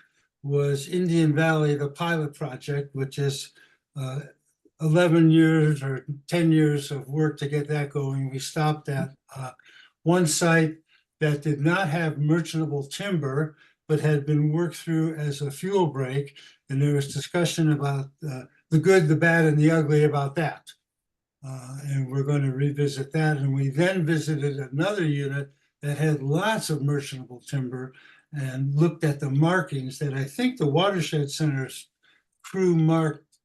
was Indian Valley, the pilot project, which is 11 years or 10 years of work to get that going. We stopped at one site that did not have merchantable timber, but had been worked through as a fuel break. And there was discussion about the good, the bad, and the ugly about that. And we're going to revisit that. And we then visited another unit that had lots of merchantable timber and looked at the markings that I think the Watershed Center's crew marked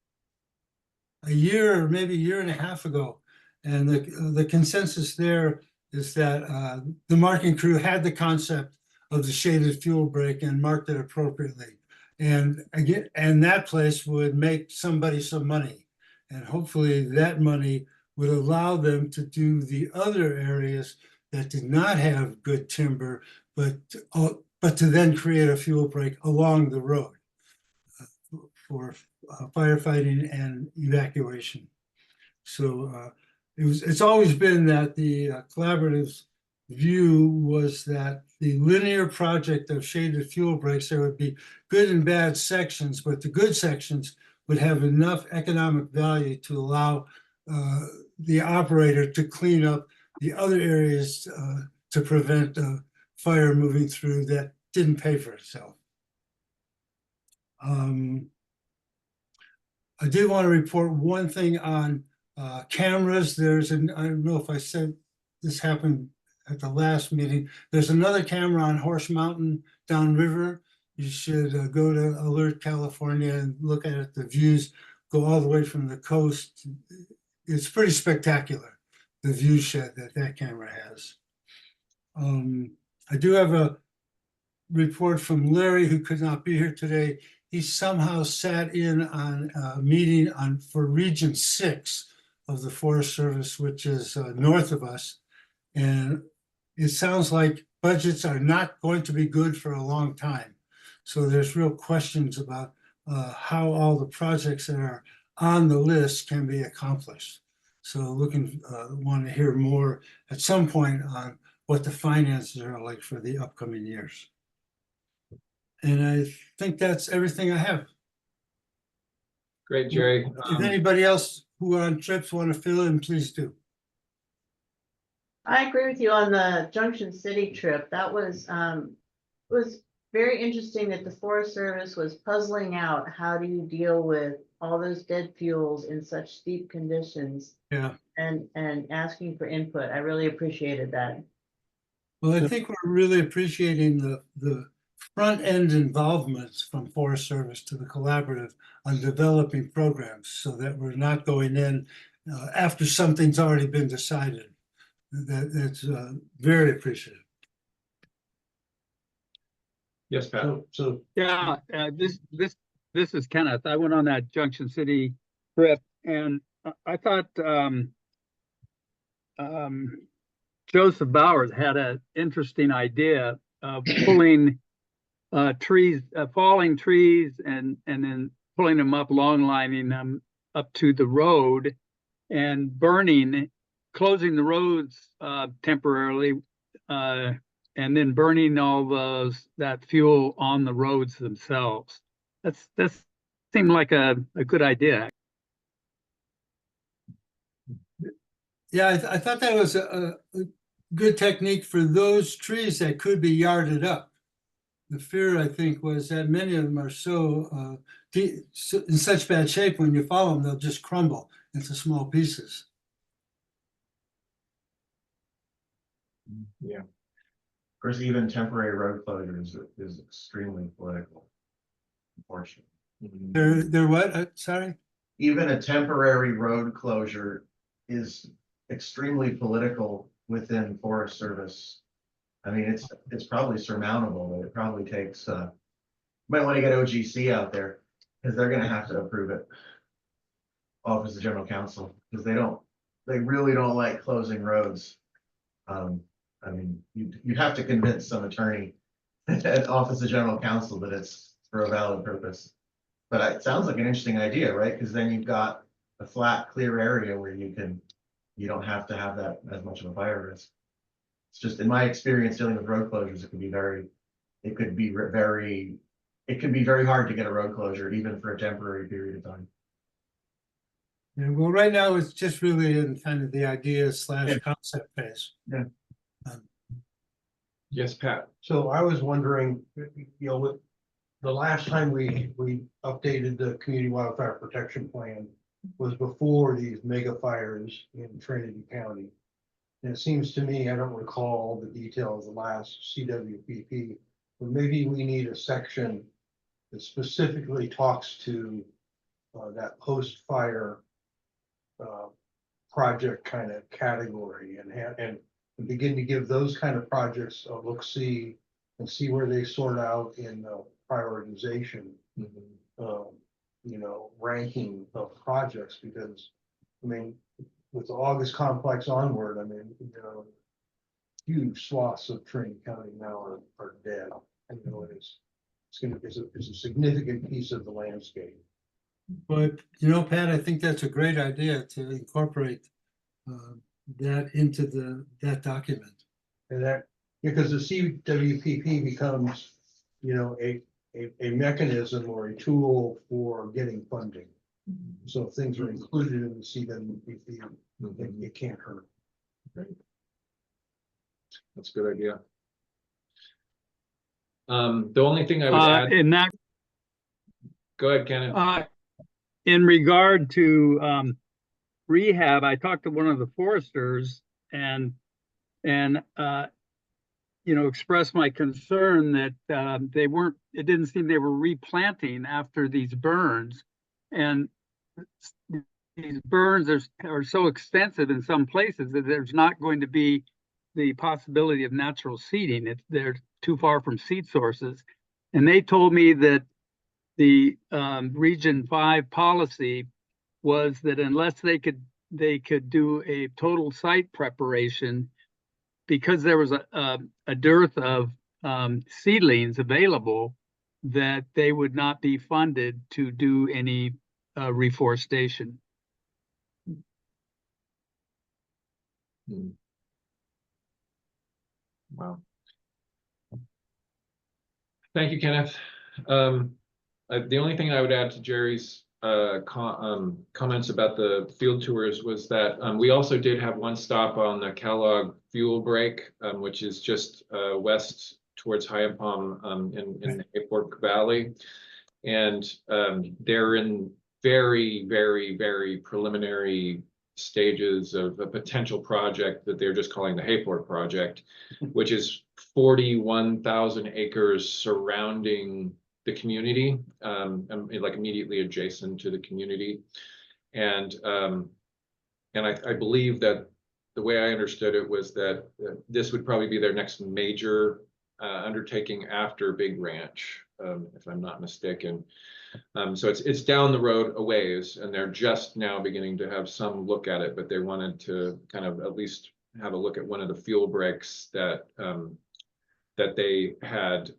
a year or maybe a year and a half ago. And the consensus there is that the marking crew had the concept of the shaded fuel break and marked it appropriately. And again, and that place would make somebody some money. And hopefully that money would allow them to do the other areas that did not have good timber, but to then create a fuel break along the road for firefighting and evacuation. So it's always been that the collaborative's view was that the linear project of shaded fuel breaks, there would be good and bad sections, but the good sections would have enough economic value to allow the operator to clean up the other areas to prevent fire moving through that didn't pay for itself. I did want to report one thing on cameras. I don't know if I said this happened at the last meeting. There's another camera on Horse Mountain downriver. You should go to Alert California and look at it. The views go all the way from the coast. It's pretty spectacular, the view shed that camera has. I do have a report from Larry, who could not be here today. He somehow sat in on a meeting for Region 6 of the Forest Service, which is north of us. And it sounds like budgets are not going to be good for a long time. So there's real questions about how all the projects that are on the list can be accomplished. So want to hear more at some point on what the finances are like for the upcoming years. And I think that's everything I have. Great, Jerry. If anybody else who are on trips want to fill in, please do. I agree with you on the Junction City trip. That was very interesting that the Forest Service was puzzling out how do you deal with all those dead fuels in such steep conditions. Yeah. And asking for input. I really appreciated that. Well, I think we're really appreciating the front end involvements from Forest Service to the collaborative on developing programs so that we're not going in after something's already been decided. That's very appreciative. Yes, Pat. Yeah, this is Kenneth. I went on that Junction City trip, and I thought Joseph Bowers had an interesting idea of pulling trees, falling trees, and then pulling them up, long lining them up to the road, and closing the roads temporarily, and then burning all that fuel on the roads themselves. That seemed like a good idea. Yeah, I thought that was a good technique for those trees that could be yarded up. The fear, I think, was that many of them are so in such bad shape, when you follow them, they'll just crumble into small pieces. Yeah. Of course, even temporary road closures is extremely political, unfortunately. They're what? Sorry? Even a temporary road closure is extremely political within Forest Service. I mean, it's probably surmountable, but it probably takes, might want to get OGC out there, because they're gonna have to approve it. Office of General Counsel, because they really don't like closing roads. I mean, you'd have to convince some attorney at Office of General Counsel that it's for a valid purpose. But it sounds like an interesting idea, right? Because then you've got a flat, clear area where you don't have to have that as much of a fire risk. It's just, in my experience dealing with road closures, it could be very hard to get a road closure, even for a temporary period of time. Yeah, well, right now it's just really in kind of the idea / concept phase. Yeah. Yes, Pat. So I was wondering, with the last time we updated the community wildfire protection plan was before these mega fires in Trinity County. And it seems to me, I don't recall the details of the last CWPP, but maybe we need a section that specifically talks to that post-fire project kind of category and begin to give those kind of projects a look-see and see where they sort out in prioritization, ranking of projects, because I mean, with the August complex onward, I mean, huge swaths of Trinity County now are dead. And it's a significant piece of the landscape. But Pat, I think that's a great idea to incorporate that into that document. And that, because the CWPP becomes, a mechanism or a tool for getting funding. So if things are included in the CWPP, it can't hurt. Right. That's a good idea. The only thing I would add in that, go ahead, Kenneth. In regard to rehab, I talked to one of the foresters and expressed my concern that it didn't seem they were replanting after these burns, and these burns are so extensive in some places that there's not going to be the possibility of natural seeding. They're too far from seed sources, and they told me that the Region 5 policy was that unless they could do a total site preparation, because there was a dearth of seedlings available, that they would not be funded to do any reforestation. Hmm. Wow. Thank you, Kenneth. The only thing I would add to Jerry's comments about the field tours was that we also did have one stop on the Kellogg fuel break, which is just west towards High Palm in the Hayfork Valley. And they're in very, very, very preliminary stages of a potential project that they're just calling the Hayfork project, which is 41,000 acres surrounding the community, like immediately adjacent to the community. And I believe that the way I understood it was that this would probably be their next major undertaking after Big Ranch, if I'm not mistaken. So it's down the road a ways, and they're just now beginning to have some look at it, but they wanted to kind of at least have a look at one of the fuel breaks that that they had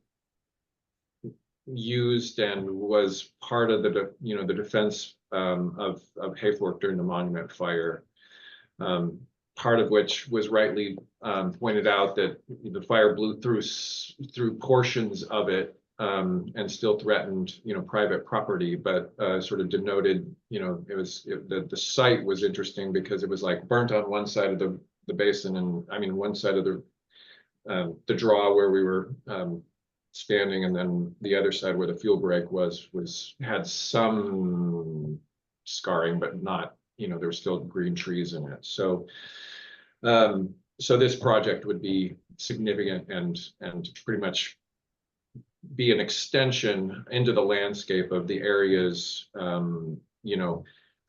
used and was part of the the defense of Hayfork during the Monument Fire. Part of which was rightly pointed out that the fire blew through portions of it and still threatened private property, but sort of denoted the site was interesting because it was like burnt on one side of the basin, and I mean one side of the draw where we were standing, and then the other side where the fuel break had some scarring, but not, there were still green trees in it. So so this project would be significant and pretty much be an extension into the landscape of the areas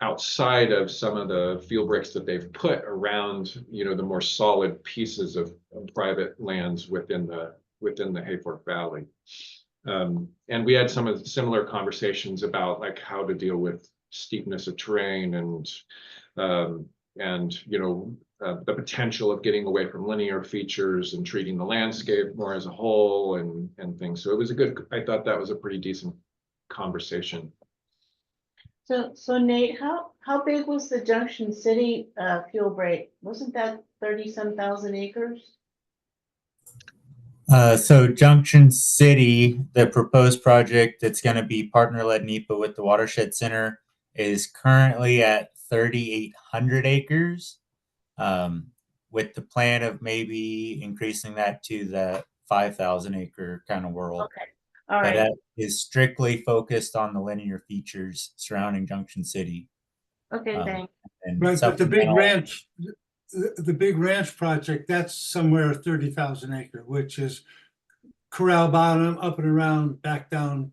outside of some of the field breaks that they've put around the more solid pieces of private lands within the Hayfork Valley. And we had some of the similar conversations about like how to deal with steepness of terrain and the potential of getting away from linear features and treating the landscape more as a whole and things. So it was I thought that was a pretty decent conversation. So Nate, how big was the Junction City fuel break? Wasn't that 30-some thousand acres? So Junction City, the proposed project that's going to be partner-led NEPA with the Watershed Center, is currently at 3,800 acres, with the plan of maybe increasing that to the 5,000 acre kind of world. Okay, all But right. that is strictly focused on the linear features surrounding Junction City. Okay, thanks. And Right, but the Big supplemental- Ranch, the Big Ranch project, that's somewhere 30,000 acre, which is Corral Bottom, up and around, back down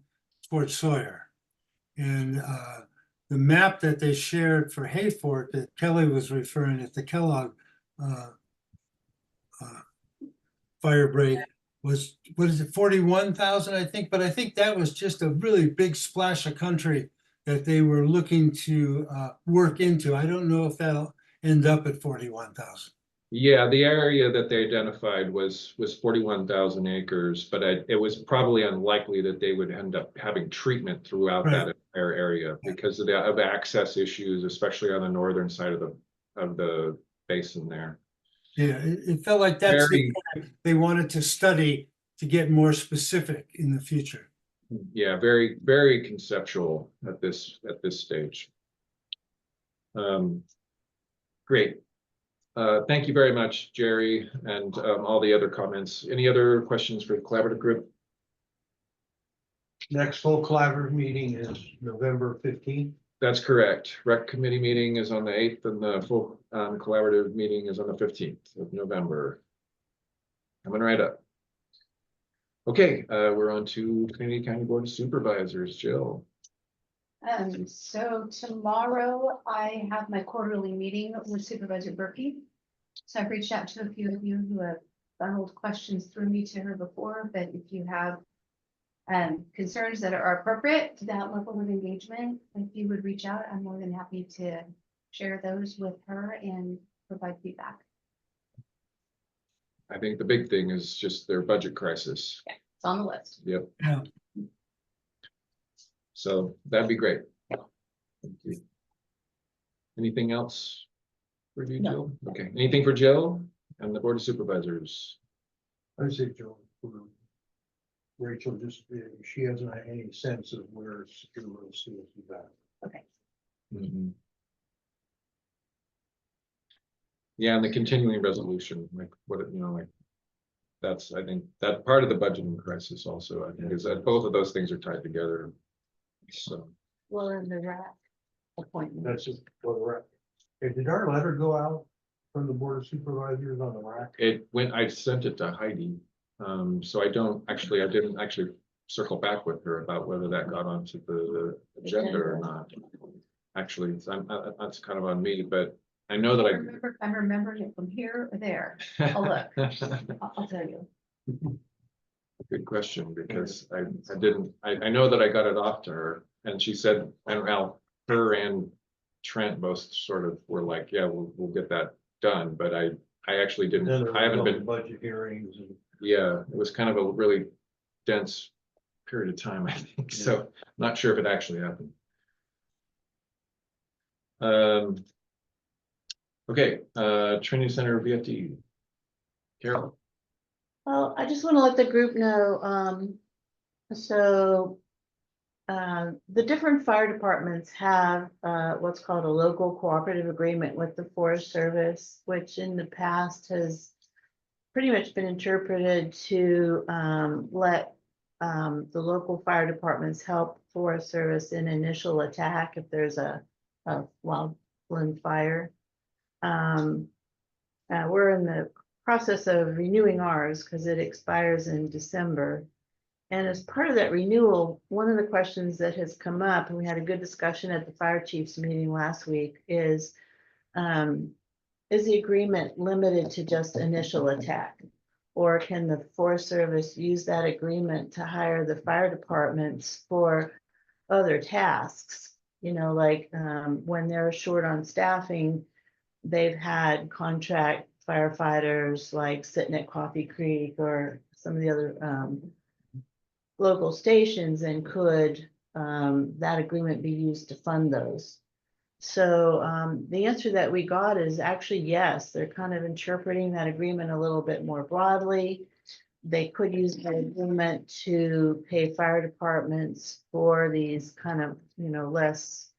towards Sawyer. And the map that they shared for Hayfork that Kelly was referring at the Kellogg fire break was, what is it, 41,000, I think, but I think that was just a really big splash of country that they were looking to work into. I don't know if that'll end up at 41,000. Yeah, the area that they identified was 41,000 acres, but it was probably unlikely that they would end up having treatment throughout Right. that entire area because of access issues, especially on the northern side of the basin there. Yeah, it felt like that's the point they wanted to study to get more specific in the future. Yeah, very, very conceptual at this stage. Great. Thank you very much, Jerry, and all the other comments. Any other questions for the collaborative group? Next full collaborative meeting is November 15th. That's correct. Rec committee meeting is on the 8th and the full collaborative meeting is on the 15th of November. Coming right up. Okay, we're on to Trinity County Board of Supervisors. Jill. So tomorrow I have my quarterly meeting with Supervisor Berkey. So I've reached out to a few of you who have funneled questions through me to her before, but if you have concerns that are appropriate to that level of engagement, if you would reach out, I'm more than happy to share those with her and provide feedback. I think the big thing is just their budget crisis. Yeah, it's on the list. Yep. Yeah. So that'd be great. Thank you. Anything else for you, No. Jill? Okay, anything for Jill and the Board of Supervisors? I say Joe, Rachel, just, she hasn't had any sense of where secure road seals is at. Okay. Mhm. Yeah, and the continuing resolution, like what, like, that's, I think, that part of the budgeting crisis also, I think, is that both of those things are tied together. So, Well, in the rack appointment. That's just for the record. Hey, did our letter go out from the Board of Supervisors on the rack? I sent it to Heidi, so I didn't actually circle back with her about whether that got onto the agenda or not. Actually, that's kind of on me, but I know that I'm remembering it from here or there. Oh, look, I'll tell you. Good question, because I know that I got it off to her, and she said, and well, her and Trent both sort of were like, yeah, we'll get that done, but I actually Then there didn't, I haven't was all the been, budget hearings and. yeah, it was kind of a really dense period of time, I think, so not sure if it actually happened. Okay, Trinity Center VFD. Carol. Well, I just want to let the group know, the different fire departments have what's called a local cooperative agreement with the Forest Service, which in the past has pretty much been interpreted to let the local fire departments help Forest Service in initial attack if there's a wildland fire. We're in the process of renewing ours because it expires in December. And as part of that renewal, one of the questions that has come up, and we had a good discussion at the fire chiefs meeting last week, is the agreement limited to just initial attack? Or can the Forest Service use that agreement to hire the fire departments for other tasks? Like when they're short on staffing, they've had contract firefighters like sitting at Coffee Creek or some of the other local stations, and could that agreement be used to fund those? So the answer that we got is actually yes. They're kind of interpreting that agreement a little bit more broadly. They could use the agreement to pay fire departments for these kind of, less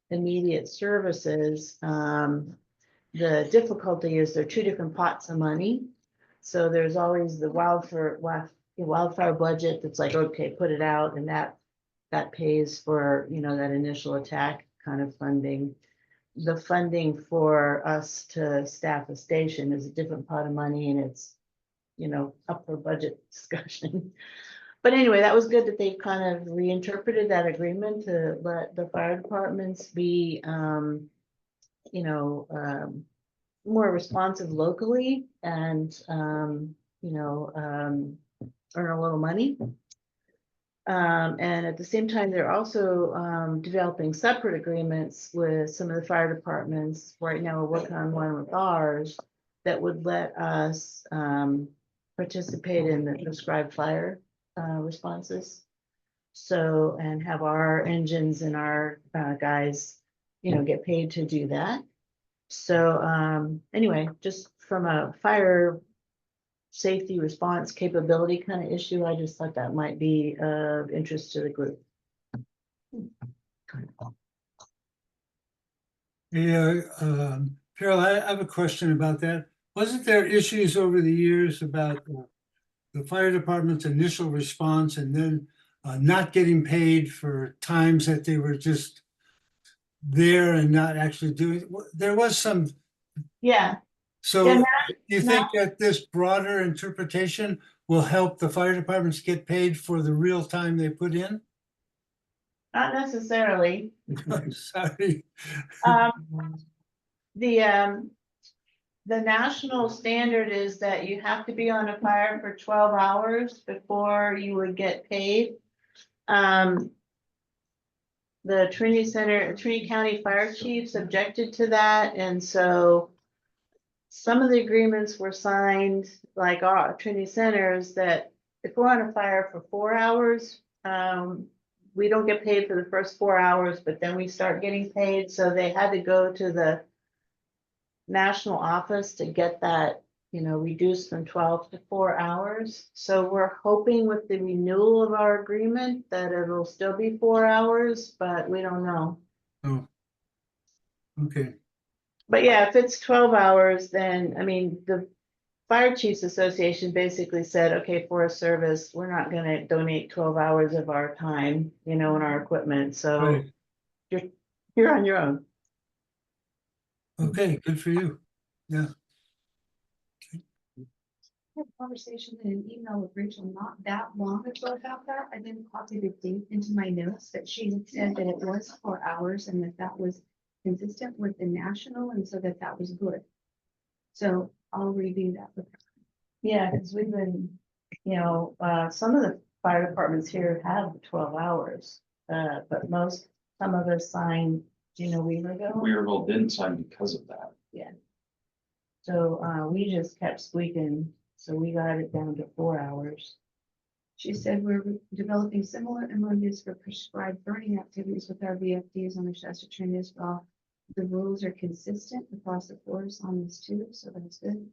immediate services. The difficulty is there are two different pots of money. So there's always the wildfire budget that's like, okay, put it out, and that pays for, that initial attack kind of funding. The funding for us to staff a station is a different pot of money, and it's, up for budget discussion. But anyway, that was good that they kind of reinterpreted that agreement to let the fire departments be, more responsive locally and, earn a little money. And at the same time, they're also developing separate agreements with some of the fire departments. Right now, we're working on one with ours that would let us participate in the prescribed fire responses. So, and have our engines and our guys, get paid to do that. So anyway, just from a fire safety response capability kind of issue, I just thought that might be of interest to the group. Yeah, Carol, I have a question about that. Wasn't there issues over the years about the fire department's initial response and then not getting paid for times that they were just there and not actually doing? There was some. Yeah. So Yeah, do you think that this broader interpretation will help the fire departments get paid for the real time they put in? Not necessarily. I'm sorry. The national standard is that you have to be on a fire for 12 hours before you would get paid. The Trinity County Fire Chiefs objected to that, and so some of the agreements were signed, like our Trinity Centers, that if we're on a fire for 4 hours, we don't get paid for the first 4 hours, but then we start getting paid, so they had to go to the national office to get that, reduced from 12 to 4 hours. So we're hoping with the renewal of our agreement that it'll still be 4 hours, but we don't know. Oh. Okay, But yeah, if it's 12 hours, then, I mean, the Fire Chiefs Association basically said, okay, Forest Service, we're not gonna donate 12 hours of our time, and our equipment, so right, you're on your own. okay, good for you. Yeah, I had a conversation in an email with Rachel not that long ago about that. I didn't copy the date into my notes, but she had said that it was 4 hours and that was consistent with the national, and so that was good. So I'll review that with her. Yeah, because we've been, some of the fire departments here have 12 hours, but some of us signed, Weaverville. Weaverville didn't sign because of that. Yeah. So, we just kept squeaking, so we got it down to 4 hours. She said we're developing similar MOUs for prescribed burning activities with our VFDs on the Shasta Trinity as well. The rules are consistent across the force on this too, so that's good.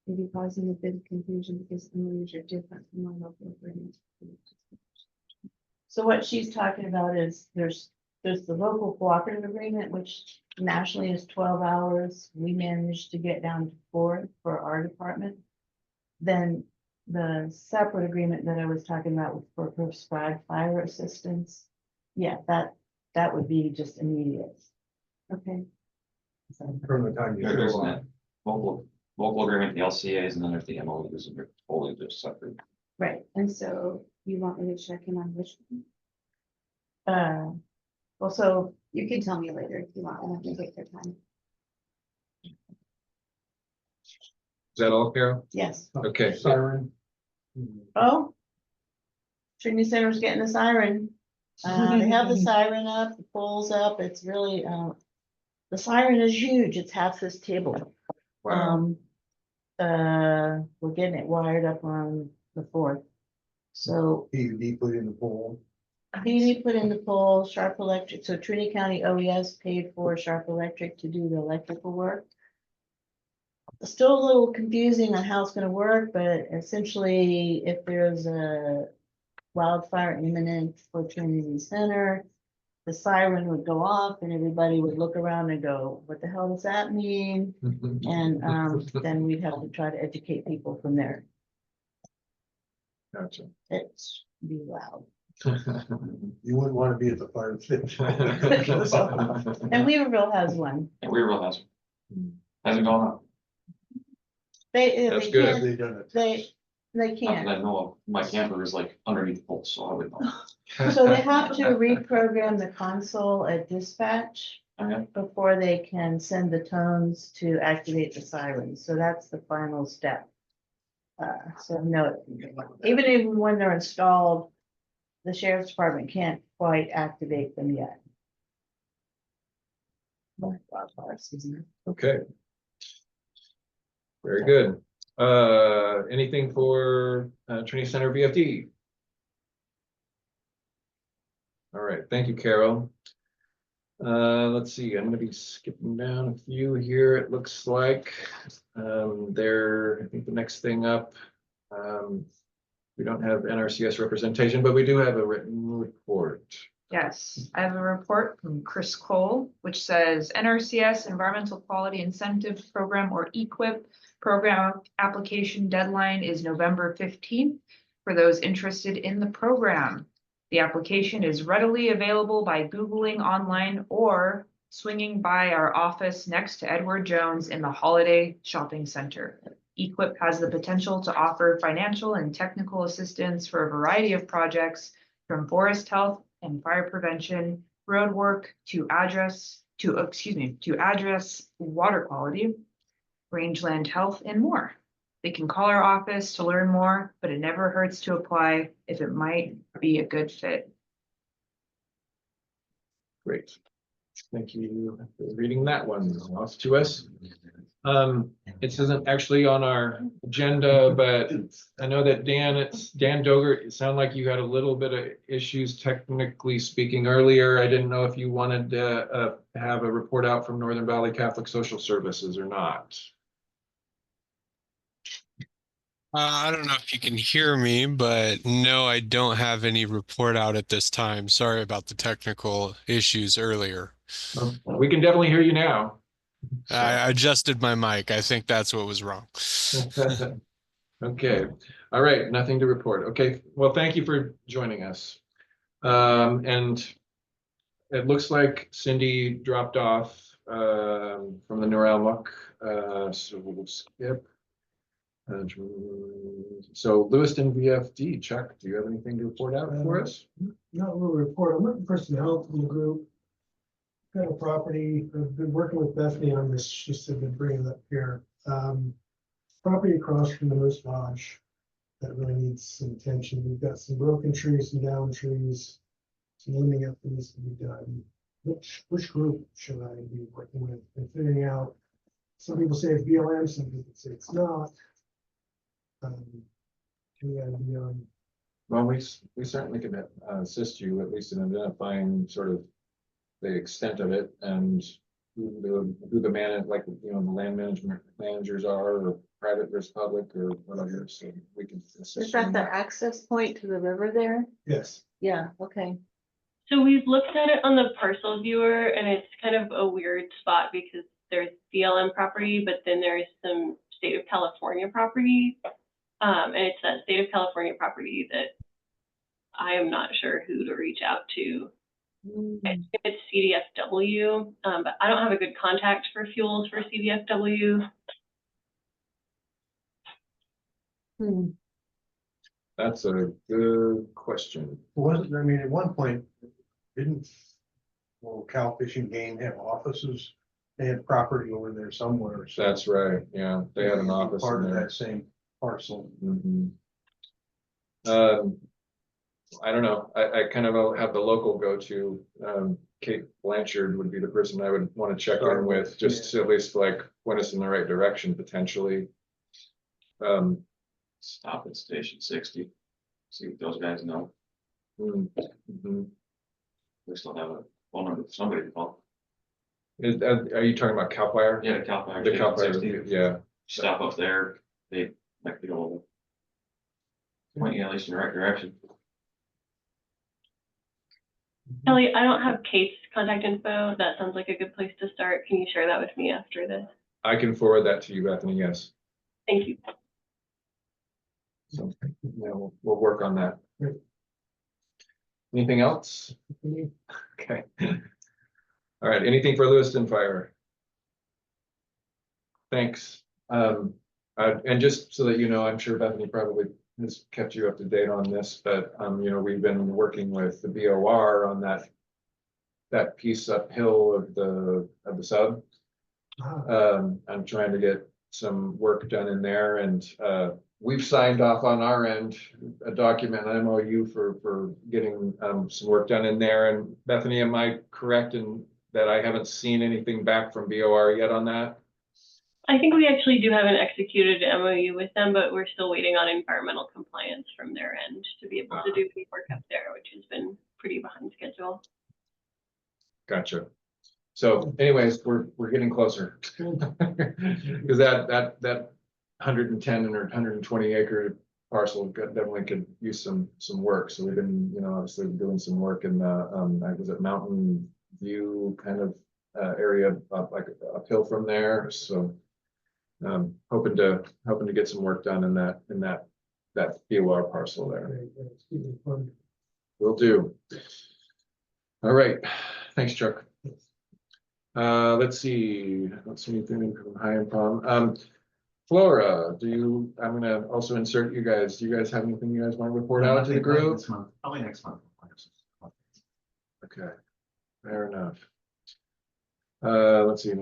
Maybe causing a bit of confusion because MOUs are different from our local agreements. So what she's talking about is there's the local cooperative agreement, which nationally is 12 hours. We managed to get down to 4 for our department. Then the separate agreement that I was talking about for prescribed fire assistance. Yeah, that would be just immediate. Okay. From the time you There's show that up. local agreement, the LCAs, and then there's the MOUs, and they're totally just separate. Right. And so you want me to check in on which one? Well, so You can tell me later if you want. I have to take their time. Is that all, Carol? yes. Okay. Siren. Oh. Trinity Center's getting a siren. They have the siren up, the pole's up. It's really, the siren is huge. It's half this table. Wow. We're getting it wired up on the 4th. So PUD put in the pole. PUD put in the pole, Sharp Electric, so Trinity County OES paid for Sharp Electric to do the electrical work. Still a little confusing on how it's gonna work, but essentially, if there's a wildfire imminent for Trinity Center, the siren would go off and everybody would look around and go, what the hell does that mean? And then we'd have to try to educate people from there. Gotcha. It's be loud. You wouldn't want to be at the fire station. And Weaverville has one. And Weaverville hasn't gone up. They That's good. can't, They done it. they Not that can't. I know of. My camper is like underneath the pole, so I would know. So they have to reprogram the console at dispatch Okay. before they can send the tones to activate the sirens. So that's the final step. So no, even when they're installed, the sheriff's department can't quite activate them yet. Okay. Very good. Anything for Trinity Center VFD? All right, thank you, Carol. Let's see, I'm gonna be skipping down a few here, it looks like. I think the next thing up, we don't have NRCS representation, but we do have a written report. Yes, I have a report from Chris Cole, which says NRCS Environmental Quality Incentive Program, or EQIP program application deadline is November 15th for those interested in the program. The application is readily available by Googling online or swinging by our office next to Edward Jones in the Holiday Shopping Center. EQIP has the potential to offer financial and technical assistance for a variety of projects, from forest health and fire prevention, road work to address water quality, rangeland health, and more. They can call our office to learn more, but it never hurts to apply if it might be a good fit. Great. Thank you for reading that one off to us. It isn't actually on our agenda, but I know that Dan Doger, it sounded like you had a little bit of issues technically speaking earlier. I didn't know if you wanted to have a report out from Northern Valley Catholic Social Services or not. I don't know if you can hear me, but no, I don't have any report out at this time. Sorry about the technical issues earlier. Well, we can definitely hear you now. I adjusted my mic. I think that's what was wrong. Okay, all right, nothing to report. Okay, well, thank you for joining us. And it looks like Cindy dropped off from the Norilsk, so we'll skip. So Lewiston VFD, Chuck, do you have anything to report out for us? Not a little report. I'm looking for some help from the group. Got a property. I've been working with Bethany on this. She said to bring it up here. Property across from the Moose Lodge that really needs some attention. We've got some broken trees, some down trees, some limbing up that needs to be done. Which group should I be working with and figuring out? Some people say it's BLM, some people say it's not. Well, we certainly can assist you at least in identifying sort of the extent of it and who the man, like, you know, the land management managers are, or private versus public or whatever, so we can assist. Is that the access point to the river there? Yes. Yeah, okay. So we've looked at it on the parcel viewer, and it's kind of a weird spot because there's BLM property, but then there's some state of California property. And it's that state of California property that I am not sure who to reach out to. It's CDFW, but I don't have a good contact for fuels for CDFW. That's a good question. Wasn't, I mean, at one point, didn't, well, Cal Fishing Game have offices? They had property over there somewhere. So That's right, yeah, they had an office in part of there. that same parcel. I don't know, I kind of have the local go-to, Kate Blanchard would be the person I would want to check in with, just to at least like point us in the right direction potentially. Stop at station 60, see what those guys know. We still have a phone number for somebody to call. Are you talking about Cal Fire? Yeah, Cal Fire. The Cal Fire, 60. yeah. Stop up there, they might be able to point you at least in the right direction. Kelly, I don't have Kate's contact info. That sounds like a good place to start. Can you share that with me after this? I can forward that to you, Bethany, yes. Thank you. So, yeah, we'll work on that. Anything else? Okay. All right, anything for Lewiston Fire? Thanks. And just so that you know, I'm sure Bethany probably has kept you up to date on this, but you know, we've been working with the BOR on that piece uphill of the sub. I'm trying to get some work done in there, and we've signed off on our end a document, an MOU for getting some work done in there. And Bethany, am I correct in that I haven't seen anything back from BOR yet on that? I think we actually do have an executed MOU with them, but we're still waiting on environmental compliance from their end to be able to do work up there, which has been pretty behind schedule. Gotcha. So anyways, we're getting closer. Because that 110 or 120 acre parcel definitely could use some work. So we've been, you know, obviously doing some work in the was it Mountain View kind of area up, like uphill from there. So hoping to get some work done in that BOR parcel there. Will do. All right. Thanks, Chuck. Let's see. Let's see anything from High and Palm. Flora, I'm gonna also insert you guys. Do you guys have anything you guys want to report out to the group? Probably next month. Okay, fair enough. Let's see. I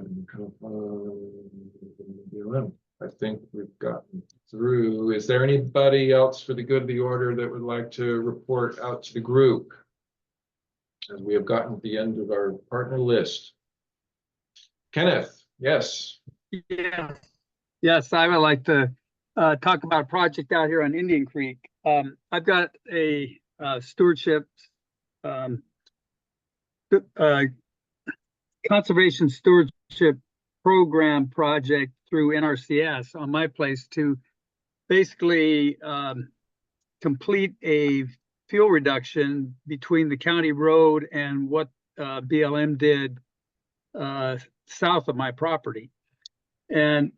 think we've gotten through. Is there anybody else for the good of the order that would like to report out to the group? As we have gotten to the end of our partner list. Kenneth, yes. Yeah. Yes, I would like to talk about a project out here on Indian Creek. I've got a stewardship, um, uh, conservation stewardship program project through NRCS on my place to basically complete a fuel reduction between the county road and what BLM did south of my property. And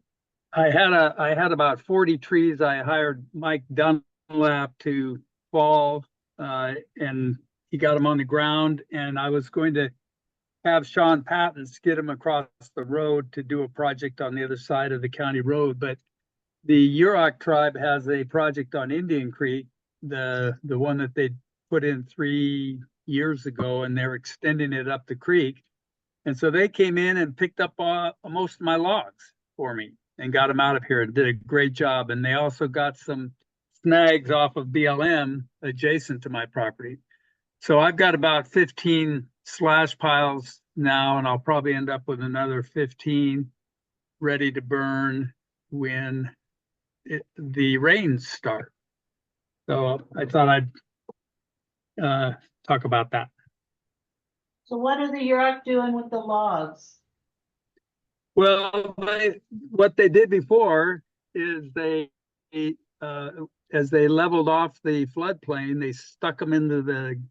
I had about 40 trees. I hired Mike Dunlap to fall, and he got them on the ground. And I was going to have Sean Patton skid them across the road to do a project on the other side of the county road. But the Yurok tribe has a project on Indian Creek, the one that they put in 3 years ago, and they're extending it up the creek. And so they came in and picked up most of my logs for me and got them out of here and did a great job. And they also got some snags off of BLM adjacent to my property. So I've got about 15 slash piles now, and I'll probably end up with another 15 ready to burn when the rains start. So I thought I'd talk about that. So what are the Yurok doing with the logs? Well, what they did before is as they leveled off the floodplain, they stuck them into the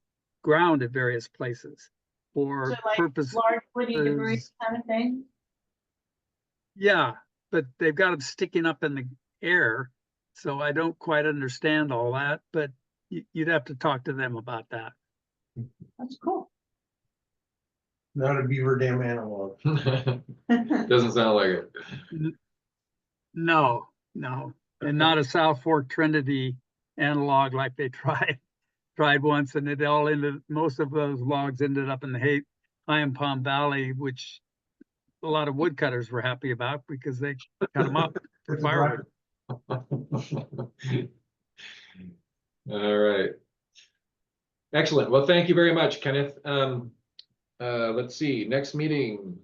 ground at various places for So like purposes. large woody debris kind of thing? Yeah, but they've got them sticking up in the air. So I don't quite understand all that, but you'd have to talk to them about that. That's cool. Not a beaver dam analog. Doesn't sound like it. No, and not a South Fork Trinity analog like they tried once, and most of those logs ended up in the High Palm Valley, which a lot of woodcutters were happy about because they cut them up for firewood. All right. Excellent. Well, thank you very much, Kenneth. Let's see, next meeting,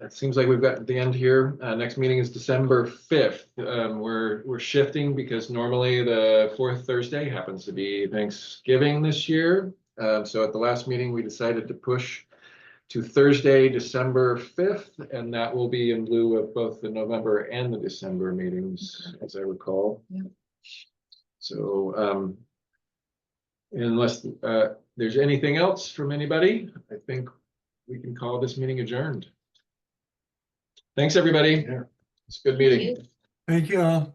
it seems like we've got at the end here. Next meeting is December 5th. We're shifting because normally the fourth Thursday happens to be Thanksgiving this year. So at the last meeting, we decided to push to Thursday, December 5th, and that will be in lieu of both the November and the December meetings, as I recall. Yeah. So unless there's anything else from anybody, I think we can call this meeting adjourned. Thanks, everybody. It's a good meeting. Thank you all.